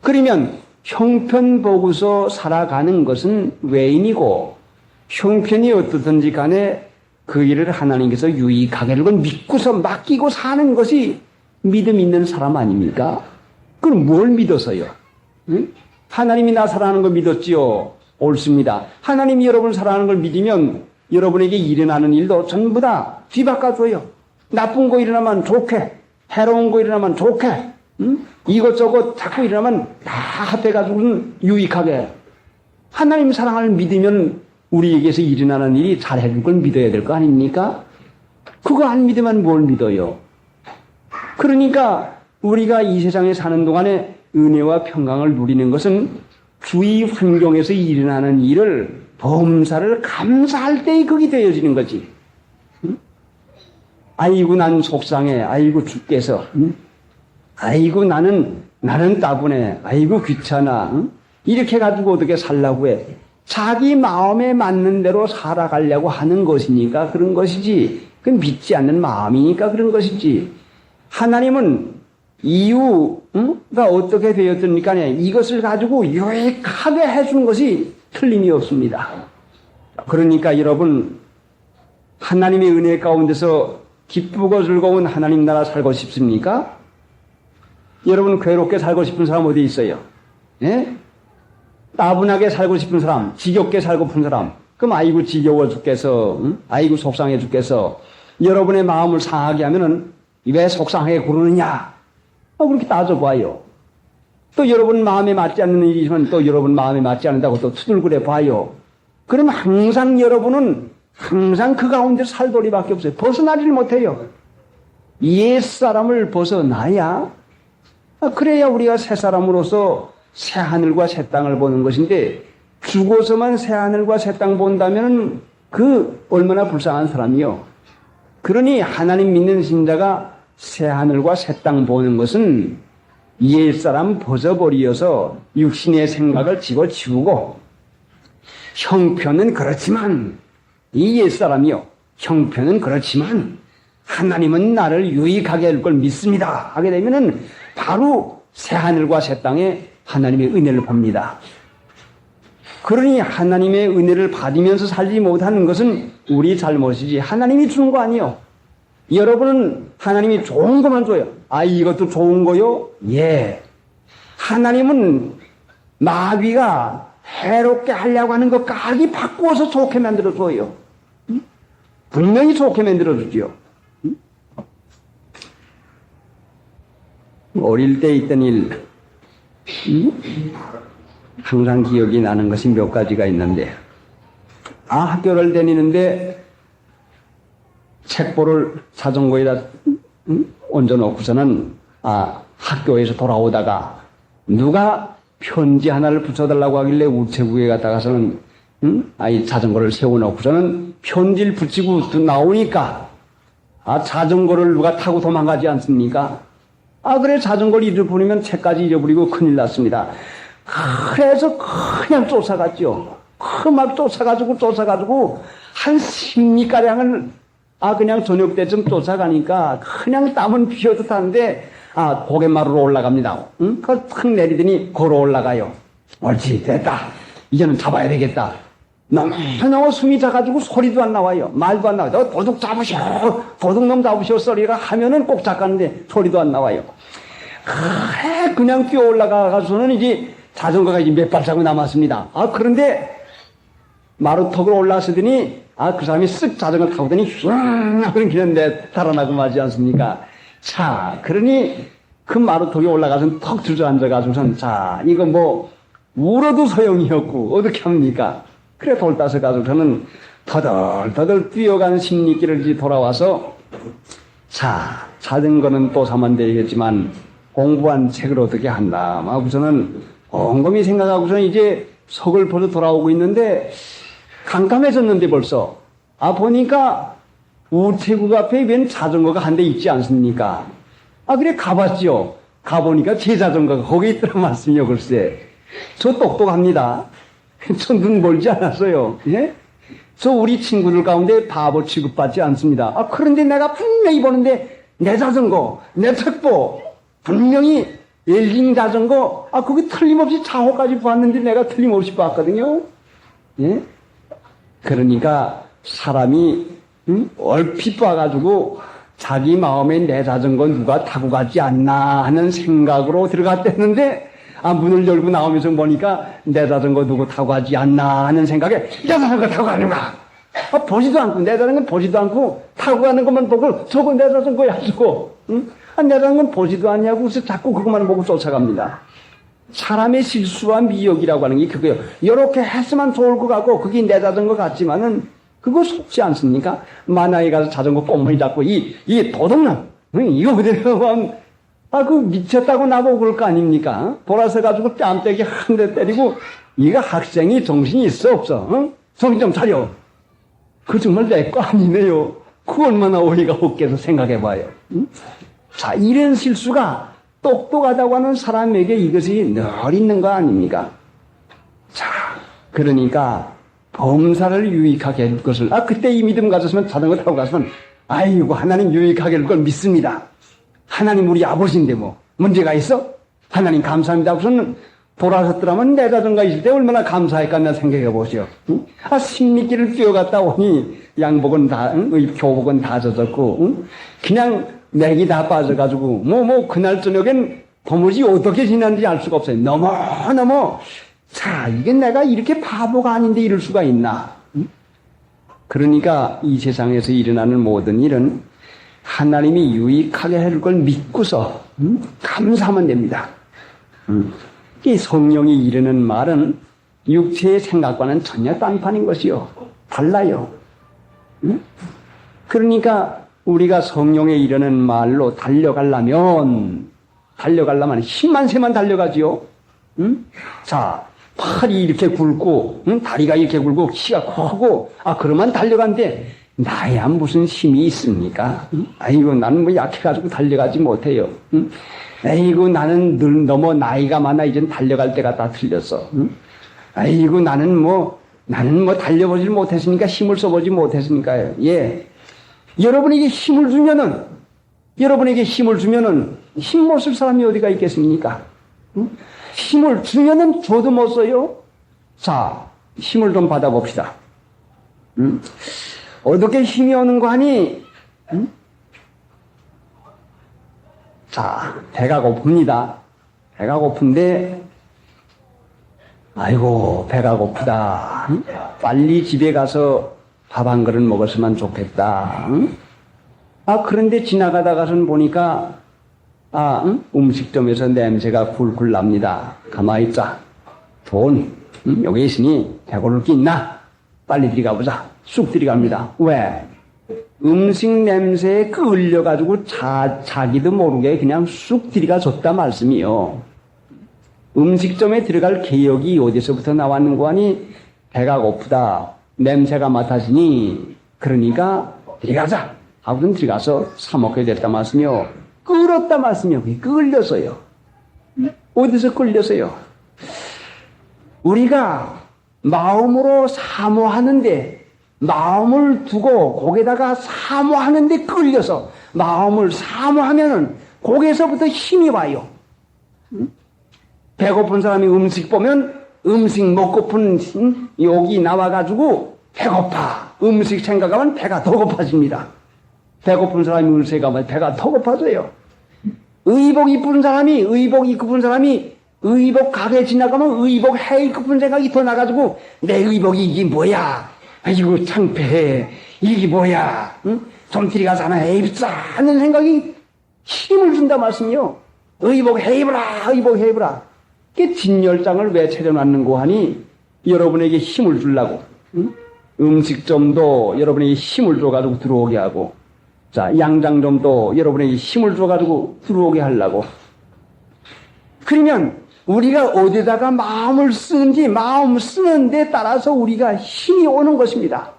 그러면 형편 보고서 살아가는 것은 외인이고 형편이 어떻든지 간에 그 일을 하나님께서 유익하게 하는 걸 믿고서 맡기고 사는 것이 믿음 있는 사람 아닙니까? 그럼 뭘 믿어서요? 응? 하나님이 나 사랑하는 걸 믿었지요? 옳습니다. 하나님이 여러분을 사랑하는 걸 믿으면 여러분에게 일어나는 일도 전부 다 뒤바꿔줘요. 나쁜 거 일어나면 좋게, 해로운 거 일어나면 좋게, 응? 이것저것 자꾸 일어나면 다 합해가지고는 유익하게. 하나님 사랑을 믿으면 우리에게서 일어나는 일이 잘해줄 걸 믿어야 될 거 아닙니까? 그거 안 믿으면 뭘 믿어요? 그러니까 우리가 이 세상에 사는 동안에 은혜와 평강을 누리는 것은 주위 환경에서 일어나는 일을 범사를 감사할 때에 그게 되어지는 거지. 응? 아이고 난 속상해. 아이고 주께서. 응? 아이고 나는 따분해. 아이고 귀찮아. 응? 이렇게 가지고 어떻게 살라고 해. 자기 마음에 맞는 대로 살아가려고 하는 것이니까 그런 것이지. 그 믿지 않는 마음이니까 그런 것이지. 하나님은 이유가 어떻게 되었든 간에 이것을 가지고 유익하게 해주는 것이 틀림이 없습니다. 그러니까 여러분 하나님의 은혜 가운데서 기쁘고 즐거운 하나님 나라 살고 싶습니까? 여러분 괴롭게 살고 싶은 사람 어디 있어요? 예? 따분하게 살고 싶은 사람, 지겹게 살고 싶은 사람, 그럼 아이고 지겨워 죽겠어, 응? 아이고 속상해 죽겠어. 여러분의 마음을 상하게 하면은 왜 속상하게 구르느냐? 그렇게 따져봐요. 또 여러분 마음에 맞지 않는 일이 있으면 또 여러분 마음에 맞지 않는다고 또 투덜거려 봐요. 그럼 항상 여러분은 항상 그 가운데 살돌이밖에 없어요. 벗어나지를 못해요. 옛사람을 벗어나야 그래야 우리가 새 사람으로서 새 하늘과 새 땅을 보는 것인데 죽어서만 새 하늘과 새 땅 본다면 그 얼마나 불쌍한 사람이요. 그러니 하나님 믿는 신자가 새 하늘과 새 땅 보는 것은 옛사람 벗어버리어서 육신의 생각을 집어치우고 형편은 그렇지만 이 옛사람이요. 형편은 그렇지만 하나님은 나를 유익하게 할 걸 믿습니다. 하게 되면은 바로 새 하늘과 새 땅에 하나님의 은혜를 봅니다. 그러니 하나님의 은혜를 받으면서 살지 못하는 것은 우리 잘못이지 하나님이 주는 거 아니에요. 여러분은 하나님이 좋은 것만 줘요. 아, 이것도 좋은 거요? 예. 하나님은 마귀가 해롭게 하려고 하는 것까지 바꾸어서 좋게 만들어줘요. 분명히 좋게 만들어주지요. 어릴 때 있던 일, 항상 기억이 나는 것이 몇 가지가 있는데, 학교를 다니는데 책보를 자전거에다 얹어놓고서는 학교에서 돌아오다가 누가 편지 하나를 붙여달라고 하길래 우체국에 갔다가서는 자전거를 세워놓고서는 편지를 붙이고 나오니까 자전거를 누가 타고 도망가지 않습니까? 그래 자전거를 잃어버리면 책까지 잃어버리고 큰일 났습니다. 그래서 그냥 쫓아갔죠. 막 쫓아가지고 한 10리가량을 그냥 저녁 때쯤 쫓아가니까 그냥 땀은 피어듯 하는데 고갯마루로 올라갑니다. 그걸 탁 내리더니 걸어 올라가요. 옳지 됐다. 이제는 잡아야 되겠다. 너무 숨이 차가지고 소리도 안 나와요. 말도 안 나와요. 도둑 잡으셔. 도둑놈 잡으셔 소리가 하면은 꼭 잡았는데 소리도 안 나와요. 그래 그냥 뛰어 올라가서는 이제 자전거가 이제 몇 발자국 남았습니다. 그런데 마루턱으로 올라서더니 그 사람이 쓱 자전거 타고더니 휘웅 기는데 달아나고 마지 않습니까? 자, 그러니 그 마루턱에 올라가서 턱 주저앉아가지고선 이거 뭐 울어도 소용이 없고 어떻게 합니까? 그래 돌 따서 가지고서는 터덜터덜 뛰어간 10리길을 돌아와서 자전거는 또 사면 되겠지만 공부한 책을 어떻게 한다 하고서는 곰곰이 생각하고서는 이제 석을 벌써 돌아오고 있는데 깜깜해졌는데 벌써 보니까 우체국 앞에 웬 자전거가 한 대 있지 않습니까? 그래 가봤죠. 가보니까 제 자전거가 거기 있더라 말씀이요. 글쎄 저 똑똑합니다. 저 눈 멀지 않았어요. 예? 저 우리 친구들 가운데 바보 취급받지 않습니다. 그런데 내가 분명히 보는데 내 자전거, 내 택보, 분명히 엘링 자전거, 그게 틀림없이 차호까지 봤는데 내가 틀림없이 봤거든요. 예? 그러니까 사람이 얼핏 봐가지고 자기 마음에 내 자전거 누가 타고 가지 않나 하는 생각으로 들어갔댔는데 문을 열고 나오면서 보니까 내 자전거 누구 타고 가지 않나 하는 생각에 내 자전거 타고 가는가? 보지도 않고 내 자전거 보지도 않고 타고 가는 것만 보고 저거 내 자전거야 저거. 응? 내 자전거 보지도 않냐고 그래서 자꾸 그것만 보고 쫓아갑니다. 사람의 실수와 미혹이라고 하는 게 그거예요. 이렇게 했으면 좋을 것 같고 그게 내 자전거 같지만은 그거 속지 않습니까? 만화에 가서 자전거 꼬물이 잡고 이 도둑놈 이거 그대로 하면 그 미쳤다고 나보고 그럴 거 아닙니까? 돌아서 가지고 뺨때기 한 대 때리고 이거 학생이 정신이 있어 없어? 정신 좀 차려. 그 정말 내 거 아니네요. 그 얼마나 어이가 없게서 생각해봐요. 자, 이런 실수가 똑똑하다고 하는 사람에게 이것이 늘 있는 거 아닙니까? 자, 그러니까 범사를 유익하게 해줄 것을 그때 이 믿음 가졌으면 자전거 타고 갔으면 아이고 하나님 유익하게 해줄 걸 믿습니다. 하나님 우리 아버지인데 뭐 문제가 있어? 하나님 감사합니다. 우선 돌아섰더라면 내 자전거 있을 때 얼마나 감사할까 생각해 보시오. 응? 신미길을 뛰어갔다 오니 양복은 다 교복은 다 젖었고 그냥 맥이 다 빠져가지고 그날 저녁엔 도무지 어떻게 지났는지 알 수가 없어요. 너무 자 이게 내가 이렇게 바보가 아닌데 이럴 수가 있나? 그러니까 이 세상에서 일어나는 모든 일은 하나님이 유익하게 해줄 걸 믿고서 감사하면 됩니다. 이 성령이 이르는 말은 육체의 생각과는 전혀 딴판인 것이요. 달라요. 그러니까 우리가 성령에 이르는 말로 달려가려면 힘만 세만 달려가지요. 자, 팔이 이렇게 굵고 다리가 이렇게 굵고 키가 크고 그러면 달려간대. 나야 무슨 힘이 있습니까? 아이고 나는 뭐 약해가지고 달려가지 못해요. 아이고 나는 너무 나이가 많아 이젠 달려갈 때가 다 틀렸어. 아이고 나는 뭐 달려보질 못했으니까 힘을 써보지 못했으니까요. 예, 여러분에게 힘을 주면은 힘 못 쓸 사람이 어디가 있겠습니까? 힘을 주면은 줘도 못 써요. 자, 힘을 좀 받아봅시다. 어떻게 힘이 오는 거 하니? 자, 배가 고픕니다. 배가 고픈데, 아이고, 배가 고프다. 빨리 집에 가서 밥 한 그릇 먹었으면 좋겠다. 그런데 지나가다가선 보니까, 음식점에서 냄새가 굴굴 납니다. 가만히 있자. 여기 있으니 배고플 게 있나? 빨리 들어가보자. 쑥 들어갑니다. 왜? 음식 냄새에 끌려가지고 자기도 모르게 그냥 쑥 들어가줬다 말씀이요. 음식점에 들어갈 개혁이 어디서부터 나왔는고 하니 배가 고프다. 냄새가 맡아지니 그러니까 들어가자. 하고는 들어가서 사 먹게 됐다 말씀이요. 끌었다 말씀이요. 끌렸어요. 어디서 끌렸어요? 우리가 마음으로 사모하는데 마음을 두고 거기다가 사모하는데 끌려서 마음을 사모하면은 거기에서부터 힘이 와요. 배고픈 사람이 음식 보면 음식 먹고픈 욕이 나와가지고 배고파. 음식 생각하면 배가 더 고파집니다. 배고픈 사람이 음식 가면 배가 더 고파져요. 의복 입은 사람이 의복 가게 지나가면 의복 해 입은 생각이 더 나가지고 내 의복이 이게 뭐야? 아이고 창피해. 이게 뭐야? 응? 좀 들이가서 하나 해입자 하는 생각이 힘을 준다 말씀이요. 의복 해입으라. 그 진열장을 왜 차려놨는고 하니 여러분에게 힘을 주려고. 응? 음식점도 여러분에게 힘을 줘가지고 들어오게 하고, 자 양장점도 여러분에게 힘을 줘가지고 들어오게 하려고. 그러면 우리가 어디다가 마음을 쓰는지 마음 쓰는 데 따라서 우리가 힘이 오는 것입니다.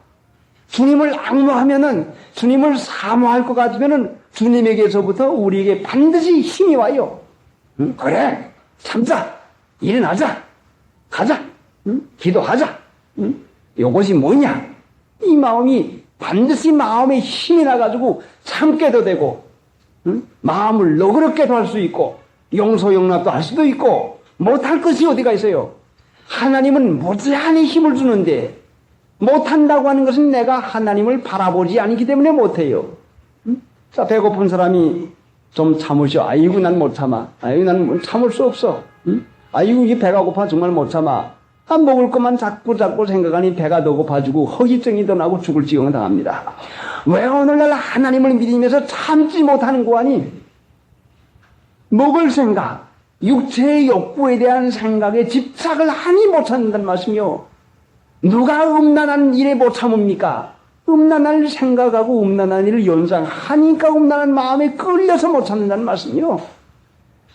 주님을 악무하면은, 주님을 사모할 것 같으면은 주님에게서부터 우리에게 반드시 힘이 와요. 그래, 참자, 일어나자. 가자. 응? 기도하자. 응? 이것이 뭐냐? 이 마음이 반드시 마음에 힘이 나가지고 참게도 되고, 응? 마음을 너그럽게도 할 수 있고, 용서용납도 할 수도 있고, 못할 것이 어디가 있어요? 하나님은 무지한히 힘을 주는데, 못한다고 하는 것은 내가 하나님을 바라보지 않기 때문에 못해요. 응? 자, 배고픈 사람이 좀 참으셔. 아이고, 난 못 참아. 아이고, 난 참을 수 없어. 응? 아이고, 이 배가 고파 정말 못 참아. 먹을 것만 자꾸 생각하니 배가 더 고파지고 허기증이 더 나고 죽을 지경을 당합니다. 왜 오늘날 하나님을 믿으면서 참지 못하는 거아니? 먹을 생각, 육체의 욕구에 대한 생각에 집착을 하니 못 참는다는 말씀이요. 누가 음란한 일에 못 참습니까? 음란한 생각하고 음란한 일을 연상하니까 음란한 마음에 끌려서 못 참는다는 말씀이요.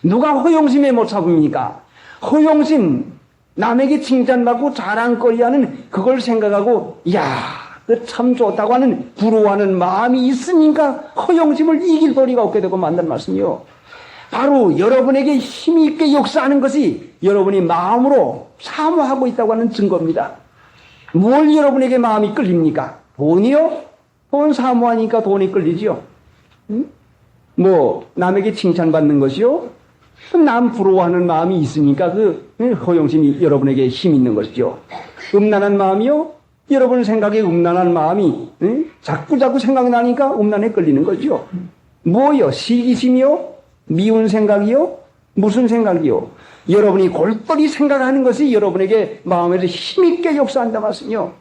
누가 허영심에 못 참습니까? 허영심, 남에게 칭찬받고 자랑거리하는 그걸 생각하고 그 참 좋다고 하는 부러워하는 마음이 있으니까 허영심을 이길 도리가 없게 되고 만단 말씀이요. 바로 여러분에게 힘이 있게 역사하는 것이 여러분이 마음으로 사모하고 있다고 하는 증거입니다. 뭘 여러분에게 마음이 끌립니까? 돈이요? 돈 사모하니까 돈이 끌리지요. 남에게 칭찬받는 것이요? 남 부러워하는 마음이 있으니까 그 허영심이 여러분에게 힘이 있는 것이죠. 음란한 마음이요? 여러분 생각에 음란한 마음이 자꾸 생각나니까 음란에 끌리는 거죠. 뭐요? 시기심이요? 미운 생각이요? 무슨 생각이요? 여러분이 골똘히 생각하는 것이 여러분에게 마음에서 힘있게 역사한다 말씀이요.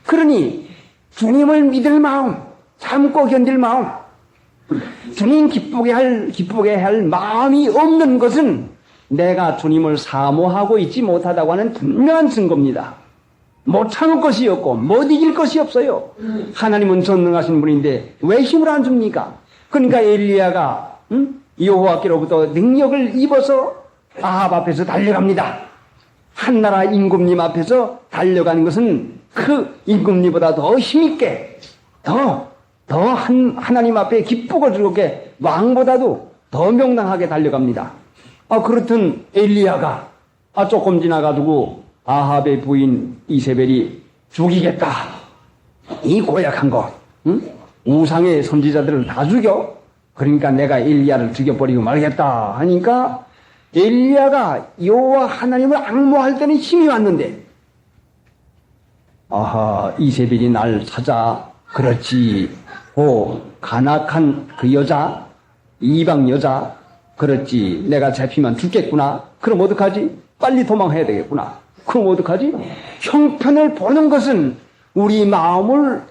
그러니 주님을 믿을 마음, 참고 견딜 마음, 주님 기쁘게 할 마음이 없는 것은 내가 주님을 사모하고 있지 못하다고 하는 분명한 증거입니다. 못 참을 것이 없고 못 이길 것이 없어요. 하나님은 전능하신 분인데 왜 힘을 안 줍니까? 그러니까 엘리야가 여호와께로부터 능력을 입어서 아합 앞에서 달려갑니다. 한나라 임금님 앞에서 달려가는 것은 그 임금님보다 더 힘있게 하나님 앞에 기쁘고 즐겁게 왕보다도 더 명랑하게 달려갑니다. 그렇든 엘리야가 조금 지나가지고 아합의 부인 이세벨이 죽이겠다. 이 고약한 거, 우상의 선지자들을 다 죽여. 그러니까 내가 엘리야를 죽여버리고 말겠다 하니까 엘리야가 여호와 하나님을 앙모할 때는 힘이 왔는데 이세벨이 날 찾아 그렇지. 간악한 그 여자, 이방 여자, 그렇지. 내가 잡히면 죽겠구나. 그럼 어떡하지? 빨리 도망해야 되겠구나. 그럼 어떡하지? 형편을 보는 것은 우리 마음을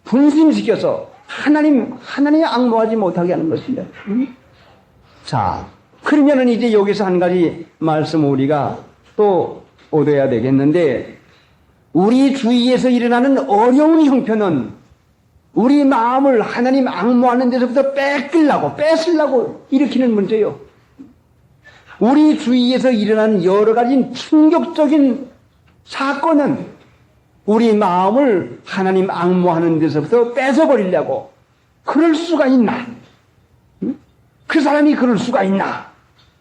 분심시켜서 하나님 앙모하지 못하게 하는 것입니다. 자, 그러면은 이제 여기서 한 가지 말씀 우리가 또 얻어야 되겠는데, 우리 주위에서 일어나는 어려운 형편은 우리 마음을 하나님 앙모하는 데서부터 뺏으려고 일으키는 문제요. 우리 주위에서 일어나는 여러 가지 충격적인 사건은 우리 마음을 하나님 앙모하는 데서부터 뺏어버리려고. 그럴 수가 있나? 그 사람이 그럴 수가 있나?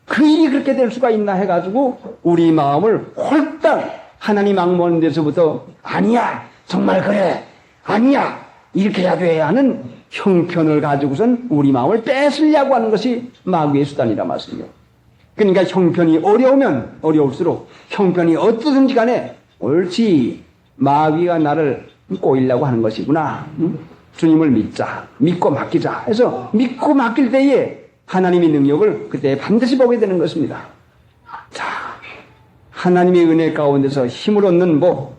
그 일이 그렇게 될 수가 있나 해가지고 우리 마음을 홀딱 하나님 앙모하는 데서부터 아니야, 정말 그래, 아니야, 이렇게 해야 돼 하는 형편을 가지고선 우리 마음을 뺏으려고 하는 것이 마귀의 수단이라 말씀이요. 그러니까 형편이 어려우면 어려울수록 형편이 어떠든지 간에 옳지, 마귀가 나를 꼬이려고 하는 것이구나. 주님을 믿자, 믿고 맡기자 해서 믿고 맡길 때에 하나님의 능력을 그때 반드시 보게 되는 것입니다. 자, 하나님의 은혜 가운데서 힘을 얻는 법,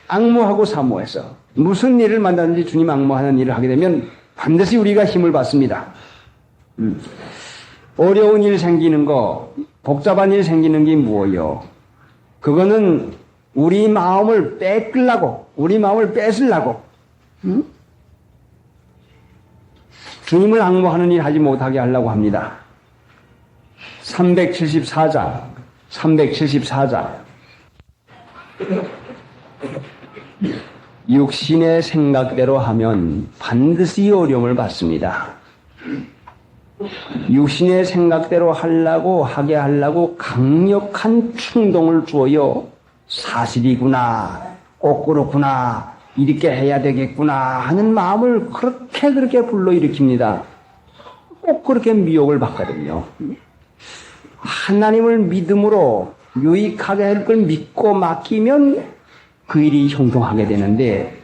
앙모하고 사모해서 무슨 일을 만나든지 주님 앙모하는 일을 하게 되면 반드시 우리가 힘을 받습니다. 어려운 일 생기는 거, 복잡한 일 생기는 게 뭐예요? 그거는 우리 마음을 우리 마음을 뺏으려고, 주님을 앙모하는 일 하지 못하게 하려고 합니다. 374장. 육신의 생각대로 하면 반드시 어려움을 받습니다. 육신의 생각대로 하게 하려고 강력한 충동을 주어요. 사실이구나, 꼭 그렇구나, 이렇게 해야 되겠구나 하는 마음을 그렇게 불러일으킵니다. 꼭 그렇게 미혹을 받거든요. 하나님을 믿음으로 유익하게 할 걸 믿고 맡기면 그 일이 형통하게 되는데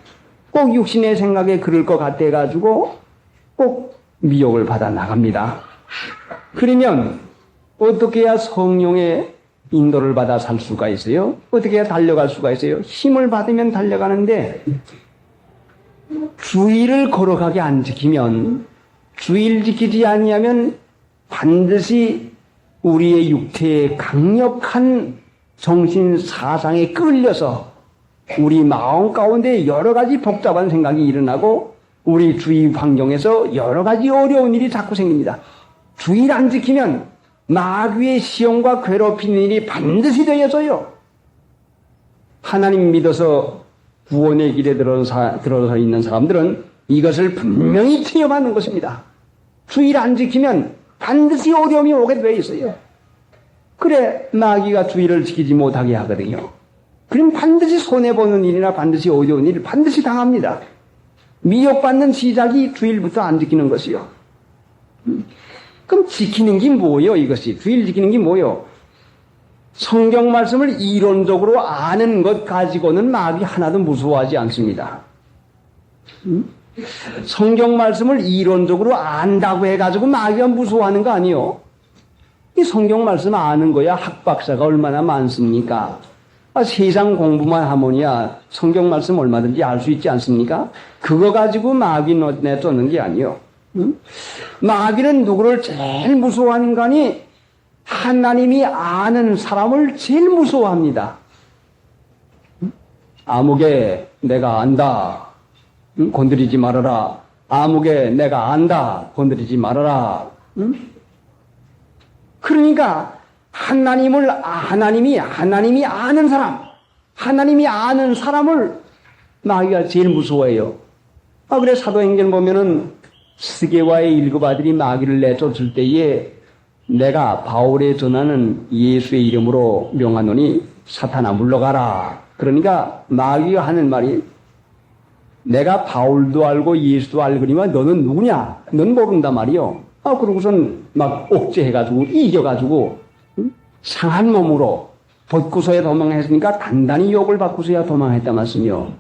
꼭 육신의 생각에 그럴 것 같아가지고 꼭 미혹을 받아 나갑니다. 그러면 어떻게 해야 성령의 인도를 받아 살 수가 있어요? 어떻게 해야 달려갈 수가 있어요? 힘을 받으면 달려가는데 주의를 거룩하게 안 지키면, 주의를 지키지 아니하면 반드시 우리의 육체의 강력한 정신 사상에 끌려서 우리 마음 가운데 여러 가지 복잡한 생각이 일어나고 우리 주위 환경에서 여러 가지 어려운 일이 자꾸 생깁니다. 주의를 안 지키면 마귀의 시험과 괴롭히는 일이 반드시 되어져요. 하나님 믿어서 구원의 길에 들어서 있는 사람들은 이것을 분명히 체험하는 것입니다. 주의를 안 지키면 반드시 어려움이 오게 돼 있어요. 그래 마귀가 주의를 지키지 못하게 하거든요. 그럼 반드시 손해보는 일이나 반드시 어려운 일을 반드시 당합니다. 미혹받는 시작이 주일부터 안 지키는 것이요. 그럼 지키는 게 뭐예요, 이것이? 주일 지키는 게 뭐예요? 성경 말씀을 이론적으로 아는 것 가지고는 마귀 하나도 무서워하지 않습니다. 성경 말씀을 이론적으로 안다고 해가지고 마귀가 무서워하는 거 아니에요? 이 성경 말씀 아는 거야 학박사가 얼마나 많습니까? 세상 공부만 하면야 성경 말씀 얼마든지 알 수 있지 않습니까? 그거 가지고 마귀 내쫓는 게 아니요. 마귀는 누구를 제일 무서워하는가니 하나님이 아는 사람을 제일 무서워합니다. 아무개 내가 안다. 건드리지 말아라. 아무개 내가 안다. 건드리지 말아라. 그러니까 하나님이 아는 사람, 하나님이 아는 사람을 마귀가 제일 무서워해요. 그래 사도행전 보면은 스게와의 일곱 아들이 마귀를 내쫓을 때에 내가 바울에 전하는 예수의 이름으로 명하노니 사탄아 물러가라. 그러니까 마귀가 하는 말이 내가 바울도 알고 예수도 알거니와 너는 누구냐? 넌 모른단 말이요. 그러고선 막 옥죄해가지고 이겨가지고 상한 몸으로 벗고서야 도망했으니까 단단히 욕을 받고서야 도망했다 말씀이요.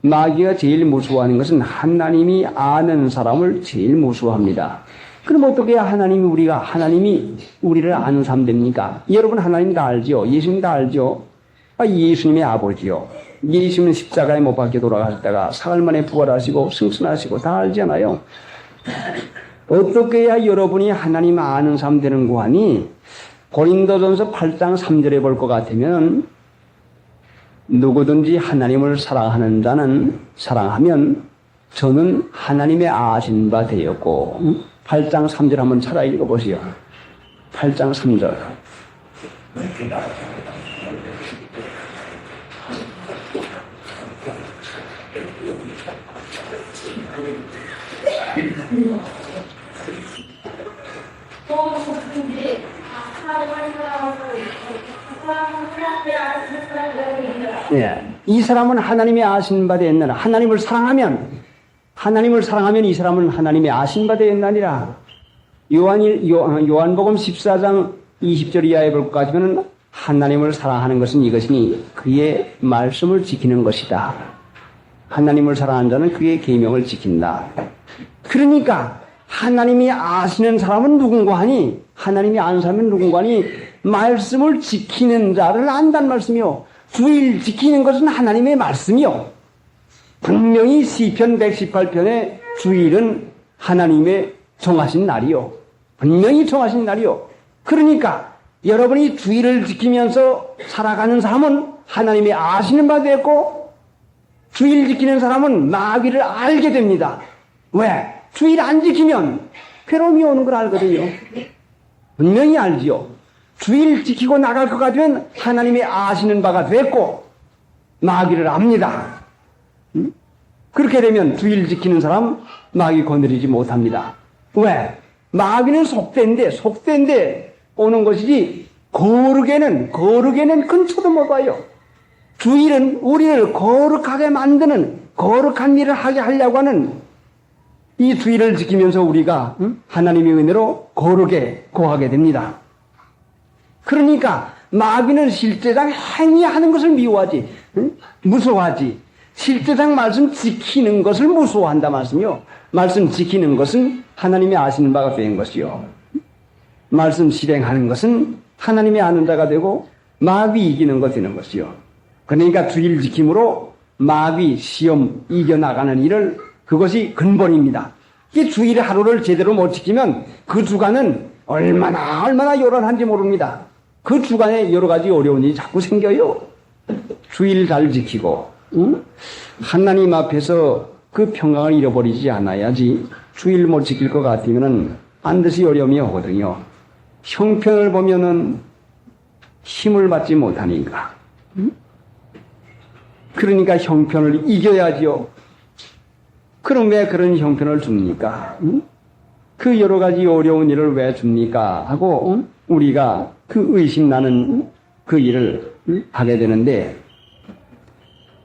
마귀가 제일 무서워하는 것은 하나님이 아는 사람을 제일 무서워합니다. 그럼 어떻게 해야 하나님이 우리를 아는 사람 됩니까? 여러분 하나님 다 알죠? 예수님 다 알죠? 예수님의 아버지요. 예수님은 십자가에 못 박혀 돌아가셨다가 사흘 만에 부활하시고 승천하시고 다 알잖아요. 어떻게 해야 여러분이 하나님 아는 사람 되는 거 하니? 고린도전서 8장 3절에 볼 것 같으면 누구든지 하나님을 사랑하면 저는 하나님의 아신 바 되었고 8장 3절 한번 차라리 읽어보시오. 8장 3절. 예, 이 사람은 하나님이 아신 바 되었느라. 하나님을 사랑하면 이 사람은 하나님이 아신 바 되었나니라. 요한복음 14장 20절 이하에 볼 것 같으면 하나님을 사랑하는 것은 이것이니 그의 말씀을 지키는 것이다. 하나님을 사랑하는 자는 그의 계명을 지킨다. 그러니까 하나님이 아시는 사람은 누군가 하니, 하나님이 아는 사람은 누군가 하니 말씀을 지키는 자를 안다는 말씀이요. 주일 지키는 것은 하나님의 말씀이요. 분명히 시편 118편의 주일은 하나님의 정하신 날이요. 분명히 정하신 날이요. 그러니까 여러분이 주일을 지키면서 살아가는 사람은 하나님이 아시는 바 되었고 주일 지키는 사람은 마귀를 알게 됩니다. 왜? 주일 안 지키면 괴로움이 오는 걸 알거든요. 분명히 알지요. 주일 지키고 나갈 것 같으면 하나님이 아시는 바가 됐고 마귀를 압니다. 그렇게 되면 주일 지키는 사람 마귀 건드리지 못합니다. 왜? 마귀는 속된데 오는 것이지 거룩에는 근처도 못 와요. 주일은 우리를 거룩하게 만드는 거룩한 일을 하게 하려고 하는 이 주일을 지키면서 우리가 하나님의 은혜로 거룩에 거하게 됩니다. 그러니까 마귀는 실제상 행위하는 것을 미워하지, 무서워하지. 실제상 말씀 지키는 것을 무서워한다 말씀이요. 말씀 지키는 것은 하나님이 아시는 바가 된 것이요. 말씀 실행하는 것은 하나님이 아는 자가 되고 마귀 이기는 것 되는 것이요. 그러니까 주일 지킴으로 마귀 시험 이겨나가는 일을 그것이 근본입니다. 이 주일 하루를 제대로 못 지키면 그 주간은 얼마나 요란한지 모릅니다. 그 주간에 여러 가지 어려운 일이 자꾸 생겨요. 주일 잘 지키고 하나님 앞에서 그 평강을 잃어버리지 않아야지. 주일 못 지킬 것 같으면은 반드시 어려움이 오거든요. 형편을 보면은 힘을 받지 못하니까. 그러니까 형편을 이겨야지요. 그럼 왜 그런 형편을 줍니까? 그 여러 가지 어려운 일을 왜 줍니까? 하고 우리가 그 의심나는 그 일을 하게 되는데,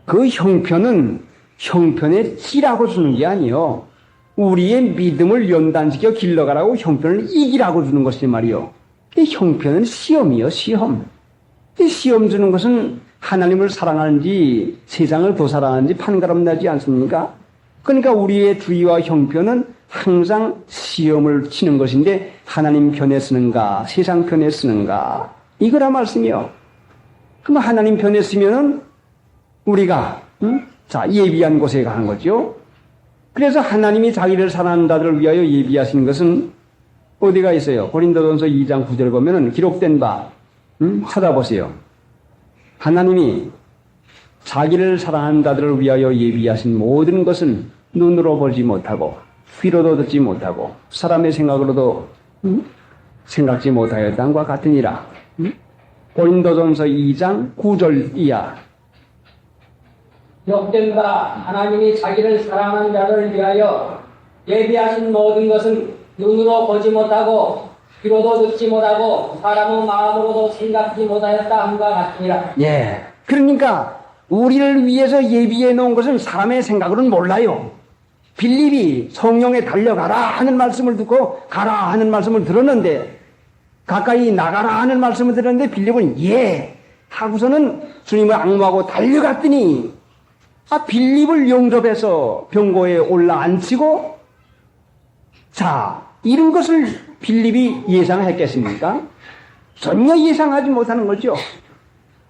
그 형편은 형편에 지라고 주는 게 아니요. 우리의 믿음을 연단시켜 길러가라고 형편을 이기라고 주는 것이 말이요. 이 형편은 시험이요, 시험. 이 시험 주는 것은 하나님을 사랑하는지 세상을 더 사랑하는지 판가름 나지 않습니까? 그러니까 우리의 주의와 형편은 항상 시험을 치는 것인데, 하나님 편에 쓰는가 세상 편에 쓰는가, 이거라 말씀이요. 그럼 하나님 편에 쓰면은 우리가 예비한 곳에 가는 거죠. 그래서 하나님이 자기를 사랑하는 자들을 위하여 예비하신 것은 어디가 있어요? 고린도전서 2장 9절 보면은 기록된 바 찾아보세요. 하나님이 자기를 사랑하는 자들을 위하여 예비하신 모든 것은 눈으로 보지 못하고 귀로도 듣지 못하고 사람의 생각으로도 생각지 못하였다과 같으니라. 고린도전서 2장 9절 이하. 기록된 바 하나님이 자기를 사랑하는 자를 위하여 예비하신 모든 것은 눈으로 보지 못하고 귀로도 듣지 못하고 사람의 마음으로도 생각지 못하였다 함과 같으니라. 예. 그러니까 우리를 위해서 예비해 놓은 것은 사람의 생각으로는 몰라요. 빌립이 성령에 달려가라 하는 말씀을 듣고 가라 하는 말씀을 들었는데, 가까이 나가라 하는 말씀을 들었는데 빌립은 예 하고서는 주님을 앙모하고 달려갔더니 빌립을 영접해서 병고에 올라앉히고, 자, 이런 것을 빌립이 예상했겠습니까? 전혀 예상하지 못하는 거죠.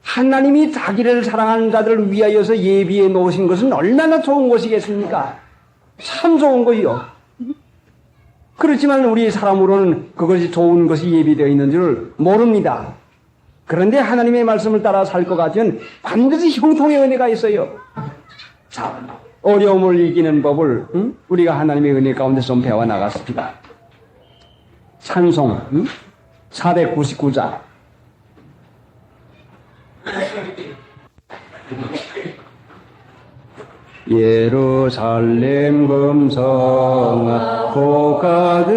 하나님이 자기를 사랑하는 자들을 위하여서 예비해 놓으신 것은 얼마나 좋은 것이겠습니까? 참 좋은 거요. 그렇지만 우리 사람으로는 그것이 좋은 것이 예비되어 있는 줄 모릅니다. 그런데 하나님의 말씀을 따라 살 것 같으면 반드시 형통의 은혜가 있어요. 자, 어려움을 이기는 법을 우리가 하나님의 은혜 가운데 좀 배워 나갔습니다. 찬송 499장. 예루살렘 금성아 복가되어도다.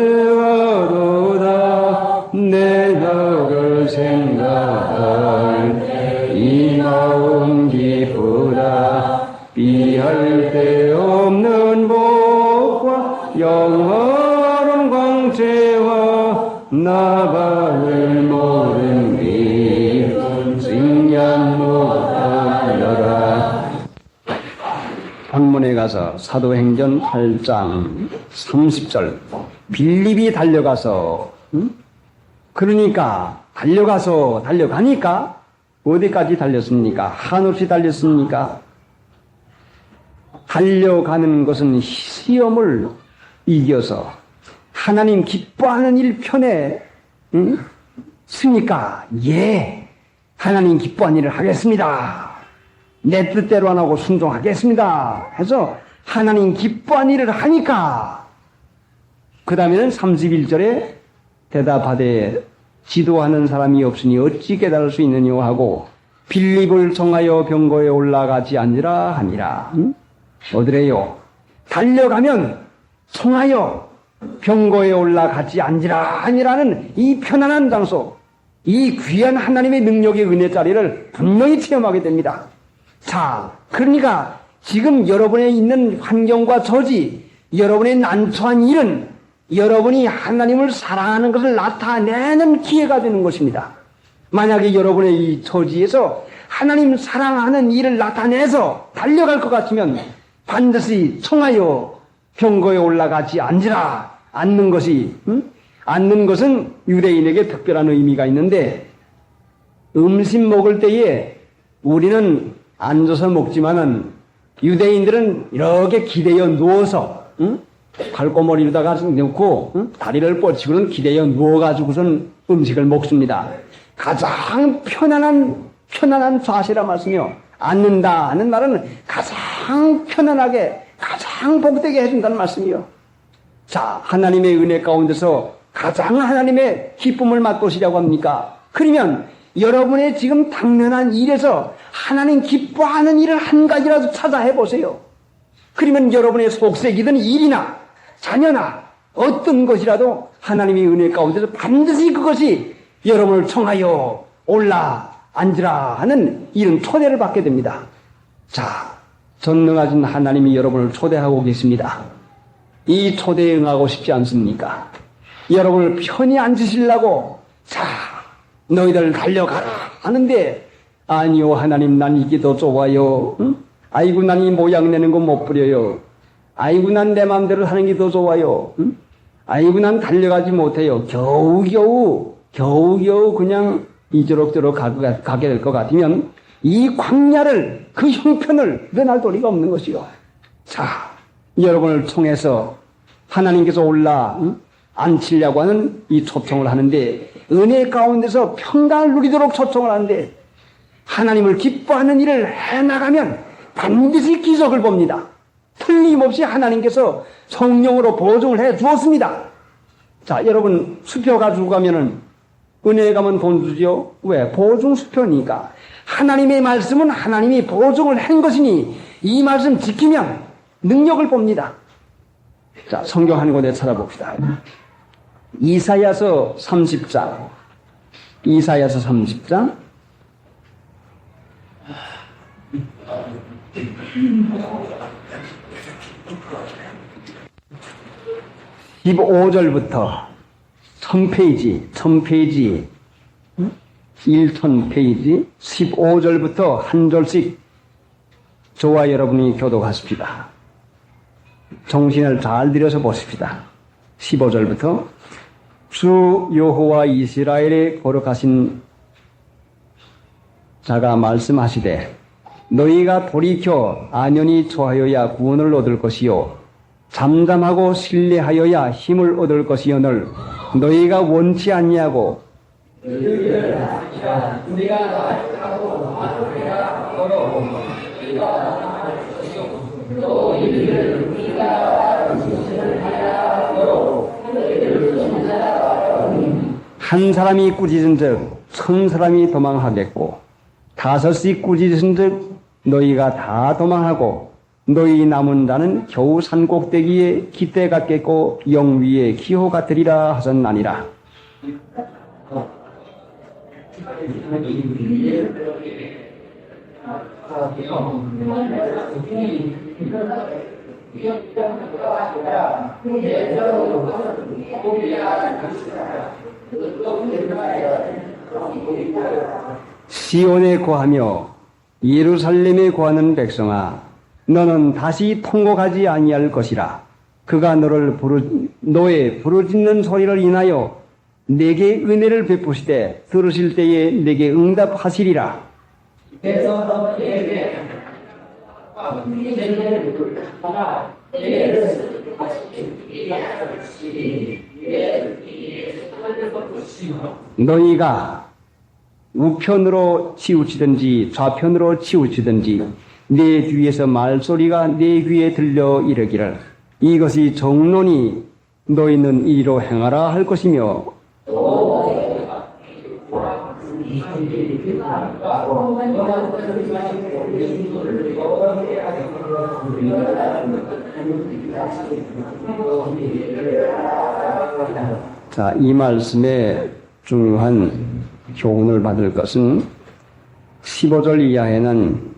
내 덕을 생각할 때 이 마음 기쁘다. 비할 데 없는 복과 영원한 광채와 나발을 모른 기쁨 승양 못하여라. 본문에 가서 사도행전 8장 30절. 빌립이 달려가서 그러니까 달려가니까 어디까지 달렸습니까? 한없이 달렸습니까? 달려가는 것은 시험을 이겨서 하나님 기뻐하는 일 편에 쓰니까 예, 하나님 기뻐하는 일을 하겠습니다. 내 뜻대로 안 하고 순종하겠습니다 해서 하나님 기뻐하는 일을 하니까, 그 다음에는 31절에 대답하되 지도하는 사람이 없으니 어찌 깨달을 수 있느냐 하고 빌립을 청하여 병거에 올라가지 아니라 하니라. 어디래요? 달려가면 청하여 병거에 올라가지 않지라 하니라는 이 편안한 장소, 이 귀한 하나님의 능력의 은혜 자리를 분명히 체험하게 됩니다. 자, 그러니까 지금 여러분의 있는 환경과 처지, 여러분의 난처한 일은 여러분이 하나님을 사랑하는 것을 나타내는 기회가 되는 것입니다. 만약에 여러분의 이 처지에서 하나님 사랑하는 일을 나타내서 달려갈 것 같으면 반드시 청하여 병거에 올라가지 않는 것이, 앉는 것은 유대인에게 특별한 의미가 있는데, 음식 먹을 때에 우리는 앉아서 먹지만은 유대인들은 이렇게 기대어 누워서, 발꼬머리로다가 넣고, 다리를 뻗치고는 기대어 누워가지고선 음식을 먹습니다. 가장 편안한 자세라 말씀이요. 앉는다 하는 말은 가장 편안하게, 가장 복되게 해준다는 말씀이요. 자, 하나님의 은혜 가운데서 가장 하나님의 기쁨을 맛보시려고 합니까? 그러면 여러분의 지금 당면한 일에서 하나님 기뻐하는 일을 한 가지라도 찾아 해보세요. 그러면 여러분의 속색이든 일이나 자녀나 어떤 것이라도 하나님의 은혜 가운데서 반드시 그것이 여러분을 청하여 앉으라 하는 이런 초대를 받게 됩니다. 자, 전능하신 하나님이 여러분을 초대하고 계십니다. 이 초대에 응하고 싶지 않습니까? 여러분을 편히 앉으시려고, 자, 너희들 달려가라 하는데, 아니요, 하나님, 난 이게 더 좋아요. 응? 아이고, 난 이 모양 내는 거 못 부려요. 아이고, 난 내 마음대로 하는 게 더 좋아요. 응? 아이고, 난 달려가지 못해요. 겨우겨우 그냥 이저럭저럭 가게 될 것 같으면 이 광야를, 그 형편을 면할 도리가 없는 것이요. 자, 여러분을 통해서 하나님께서 앉히려고 하는 이 초청을 하는데, 은혜 가운데서 평강을 누리도록 초청을 하는데, 하나님을 기뻐하는 일을 해나가면 반드시 기적을 봅니다. 틀림없이 하나님께서 성령으로 보증을 해 주었습니다. 자, 여러분 수표 가지고 가면은 은혜에 가면 돈 주죠? 왜? 보증 수표니까. 하나님의 말씀은 하나님이 보증을 한 것이니 이 말씀 지키면 능력을 봅니다. 자, 성경 한 권에 찾아봅시다. 이사야서 30장. 15절부터 1000페이지, 1000페이지, 15절부터 한 절씩 저와 여러분이 교독하십시다. 정신을 잘 들여서 보십시다. 15절부터 주 여호와 이스라엘에 거룩하신 자가 말씀하시되, 너희가 돌이켜 안연히 처하여야 구원을 얻을 것이요 잠잠하고 신뢰하여야 힘을 얻을 것이오늘 너희가 원치 아니하고 한 사람이 꾸짖은즉 1000사람이 도망하겠고 5이 꾸짖은즉 너희가 다 도망하고 너희 남은 자는 겨우 산꼭대기에 깃대 같겠고 영위에 기호 같으리라 하셨나니라. 시온에 거하며 예루살렘에 거하는 백성아, 너는 다시 통곡하지 아니할 것이라. 그가 너의 부르짖는 소리를 인하여 내게 은혜를 베푸시되 들으실 때에 내게 응답하시리라. 너희가 우편으로 치우치든지 좌편으로 치우치든지 내 귀에서 말소리가 내 귀에 들려 이르기를 이것이 정론이 너희는 이로 행하라 할 것이며 자, 이 말씀에 중요한 교훈을 받을 것은 15절 이하에는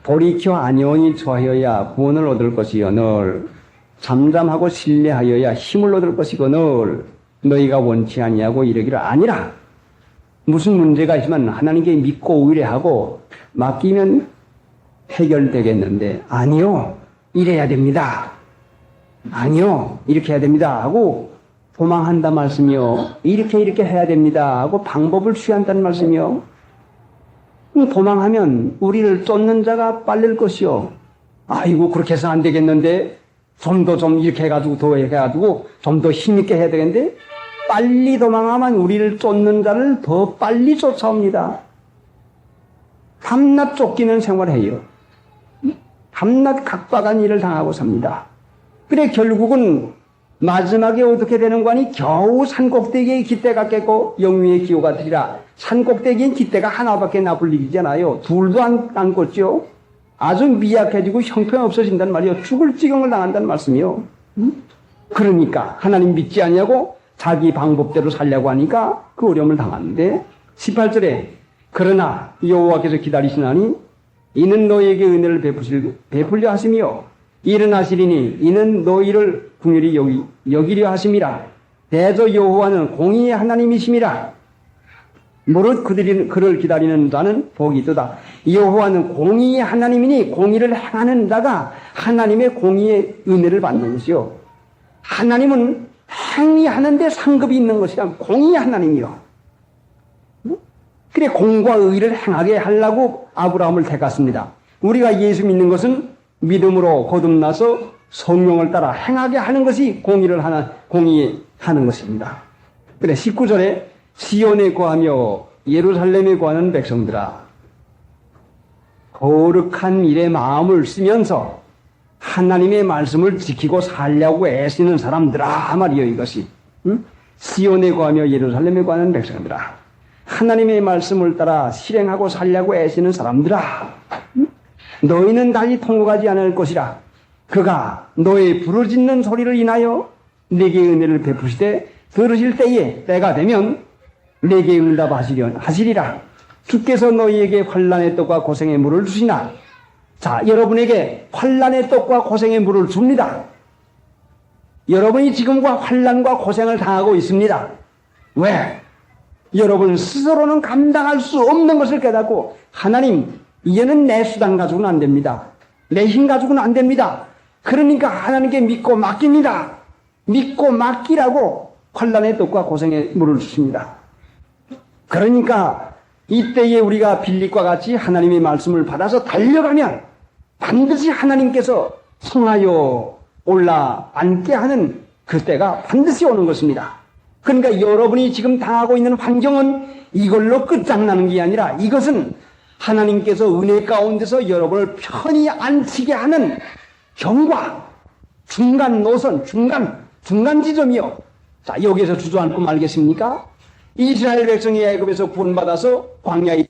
돌이켜 안연히 처하여야 구원을 얻을 것이거늘 잠잠하고 신뢰하여야 힘을 얻을 것이거늘 너희가 원치 아니하고 이러기를 아니라. 무슨 문제가 있으면 하나님께 믿고 의뢰하고 맡기면 해결되겠는데 아니요 이래야 됩니다. 아니요 이렇게 해야 됩니다 하고 도망한단 말씀이요. 이렇게 해야 됩니다 하고 방법을 취한다는 말씀이요. 도망하면 우리를 쫓는 자가 빨릴 것이요. 아이고 그렇게 해서 안 되겠는데 좀 이렇게 해가지고 더 해가지고 좀 더 힘있게 해야 되겠는데 빨리 도망하면 우리를 쫓는 자를 더 빨리 쫓아옵니다. 밤낮 쫓기는 생활을 해요. 밤낮 각박한 일을 당하고 삽니다. 그래 결국은 마지막에 어떻게 되는 거니 겨우 산꼭대기에 깃대가 깼고 영유의 기호가 되리라. 산꼭대기엔 깃대가 하나밖에 나쁠 일이잖아요. 둘도 안 꽂죠. 아주 미약해지고 형편없어진단 말이에요. 죽을 지경을 당한다는 말씀이요. 그러니까 하나님 믿지 않냐고 자기 방법대로 살려고 하니까 그 어려움을 당하는데 18절에 그러나 여호와께서 기다리시나니 이는 너희에게 은혜를 베풀려 하심이요 일어나시리니 이는 너희를 긍휼히 여기려 하심이라. 대저 여호와는 공의의 하나님이심이라. 무릇 그를 기다리는 자는 복이 있도다. 여호와는 공의의 하나님이니 공의를 행하는 자가 하나님의 공의의 은혜를 받는 것이요. 하나님은 행위하는데 상급이 있는 것이라 공의의 하나님이요. 그래 공과 의를 행하게 하려고 아브라함을 택했습니다. 우리가 예수 믿는 것은 믿음으로 거듭나서 성령을 따라 행하게 하는 것이 공의하는 것입니다. 그래 19절에 시온에 거하며 예루살렘에 거하는 백성들아 거룩한 일에 마음을 쓰면서 하나님의 말씀을 지키고 살려고 애쓰는 사람들아 말이요 이것이. 시온에 거하며 예루살렘에 거하는 백성들아 하나님의 말씀을 따라 실행하고 살려고 애쓰는 사람들아 너희는 달리 통곡하지 않을 것이라. 그가 너의 부르짖는 소리를 인하여 네게 은혜를 베푸시되 들으실 때에 때가 되면 네게 응답하시리라. 주께서 너희에게 환난의 떡과 고생의 물을 주시나. 자, 여러분에게 환난의 떡과 고생의 물을 줍니다. 여러분이 지금과 환난과 고생을 당하고 있습니다. 왜? 여러분 스스로는 감당할 수 없는 것을 깨닫고 하나님 이제는 내 수단 가지고는 안 됩니다. 내 힘 가지고는 안 됩니다. 그러니까 하나님께 믿고 맡깁니다. 믿고 맡기라고 환난의 떡과 고생의 물을 주십니다. 그러니까 이때에 우리가 빌립과 같이 하나님의 말씀을 받아서 달려가면 반드시 하나님께서 성하여 올라 앉게 하는 그때가 반드시 오는 것입니다. 그러니까 여러분이 지금 당하고 있는 환경은 이걸로 끝장나는 게 아니라 이것은 하나님께서 은혜 가운데서 여러분을 편히 앉히게 하는 경과, 중간 노선, 중간 지점이요. 자, 여기에서 주저앉고 말겠습니까? 이스라엘 백성이 애굽에서 구원받아서 광야에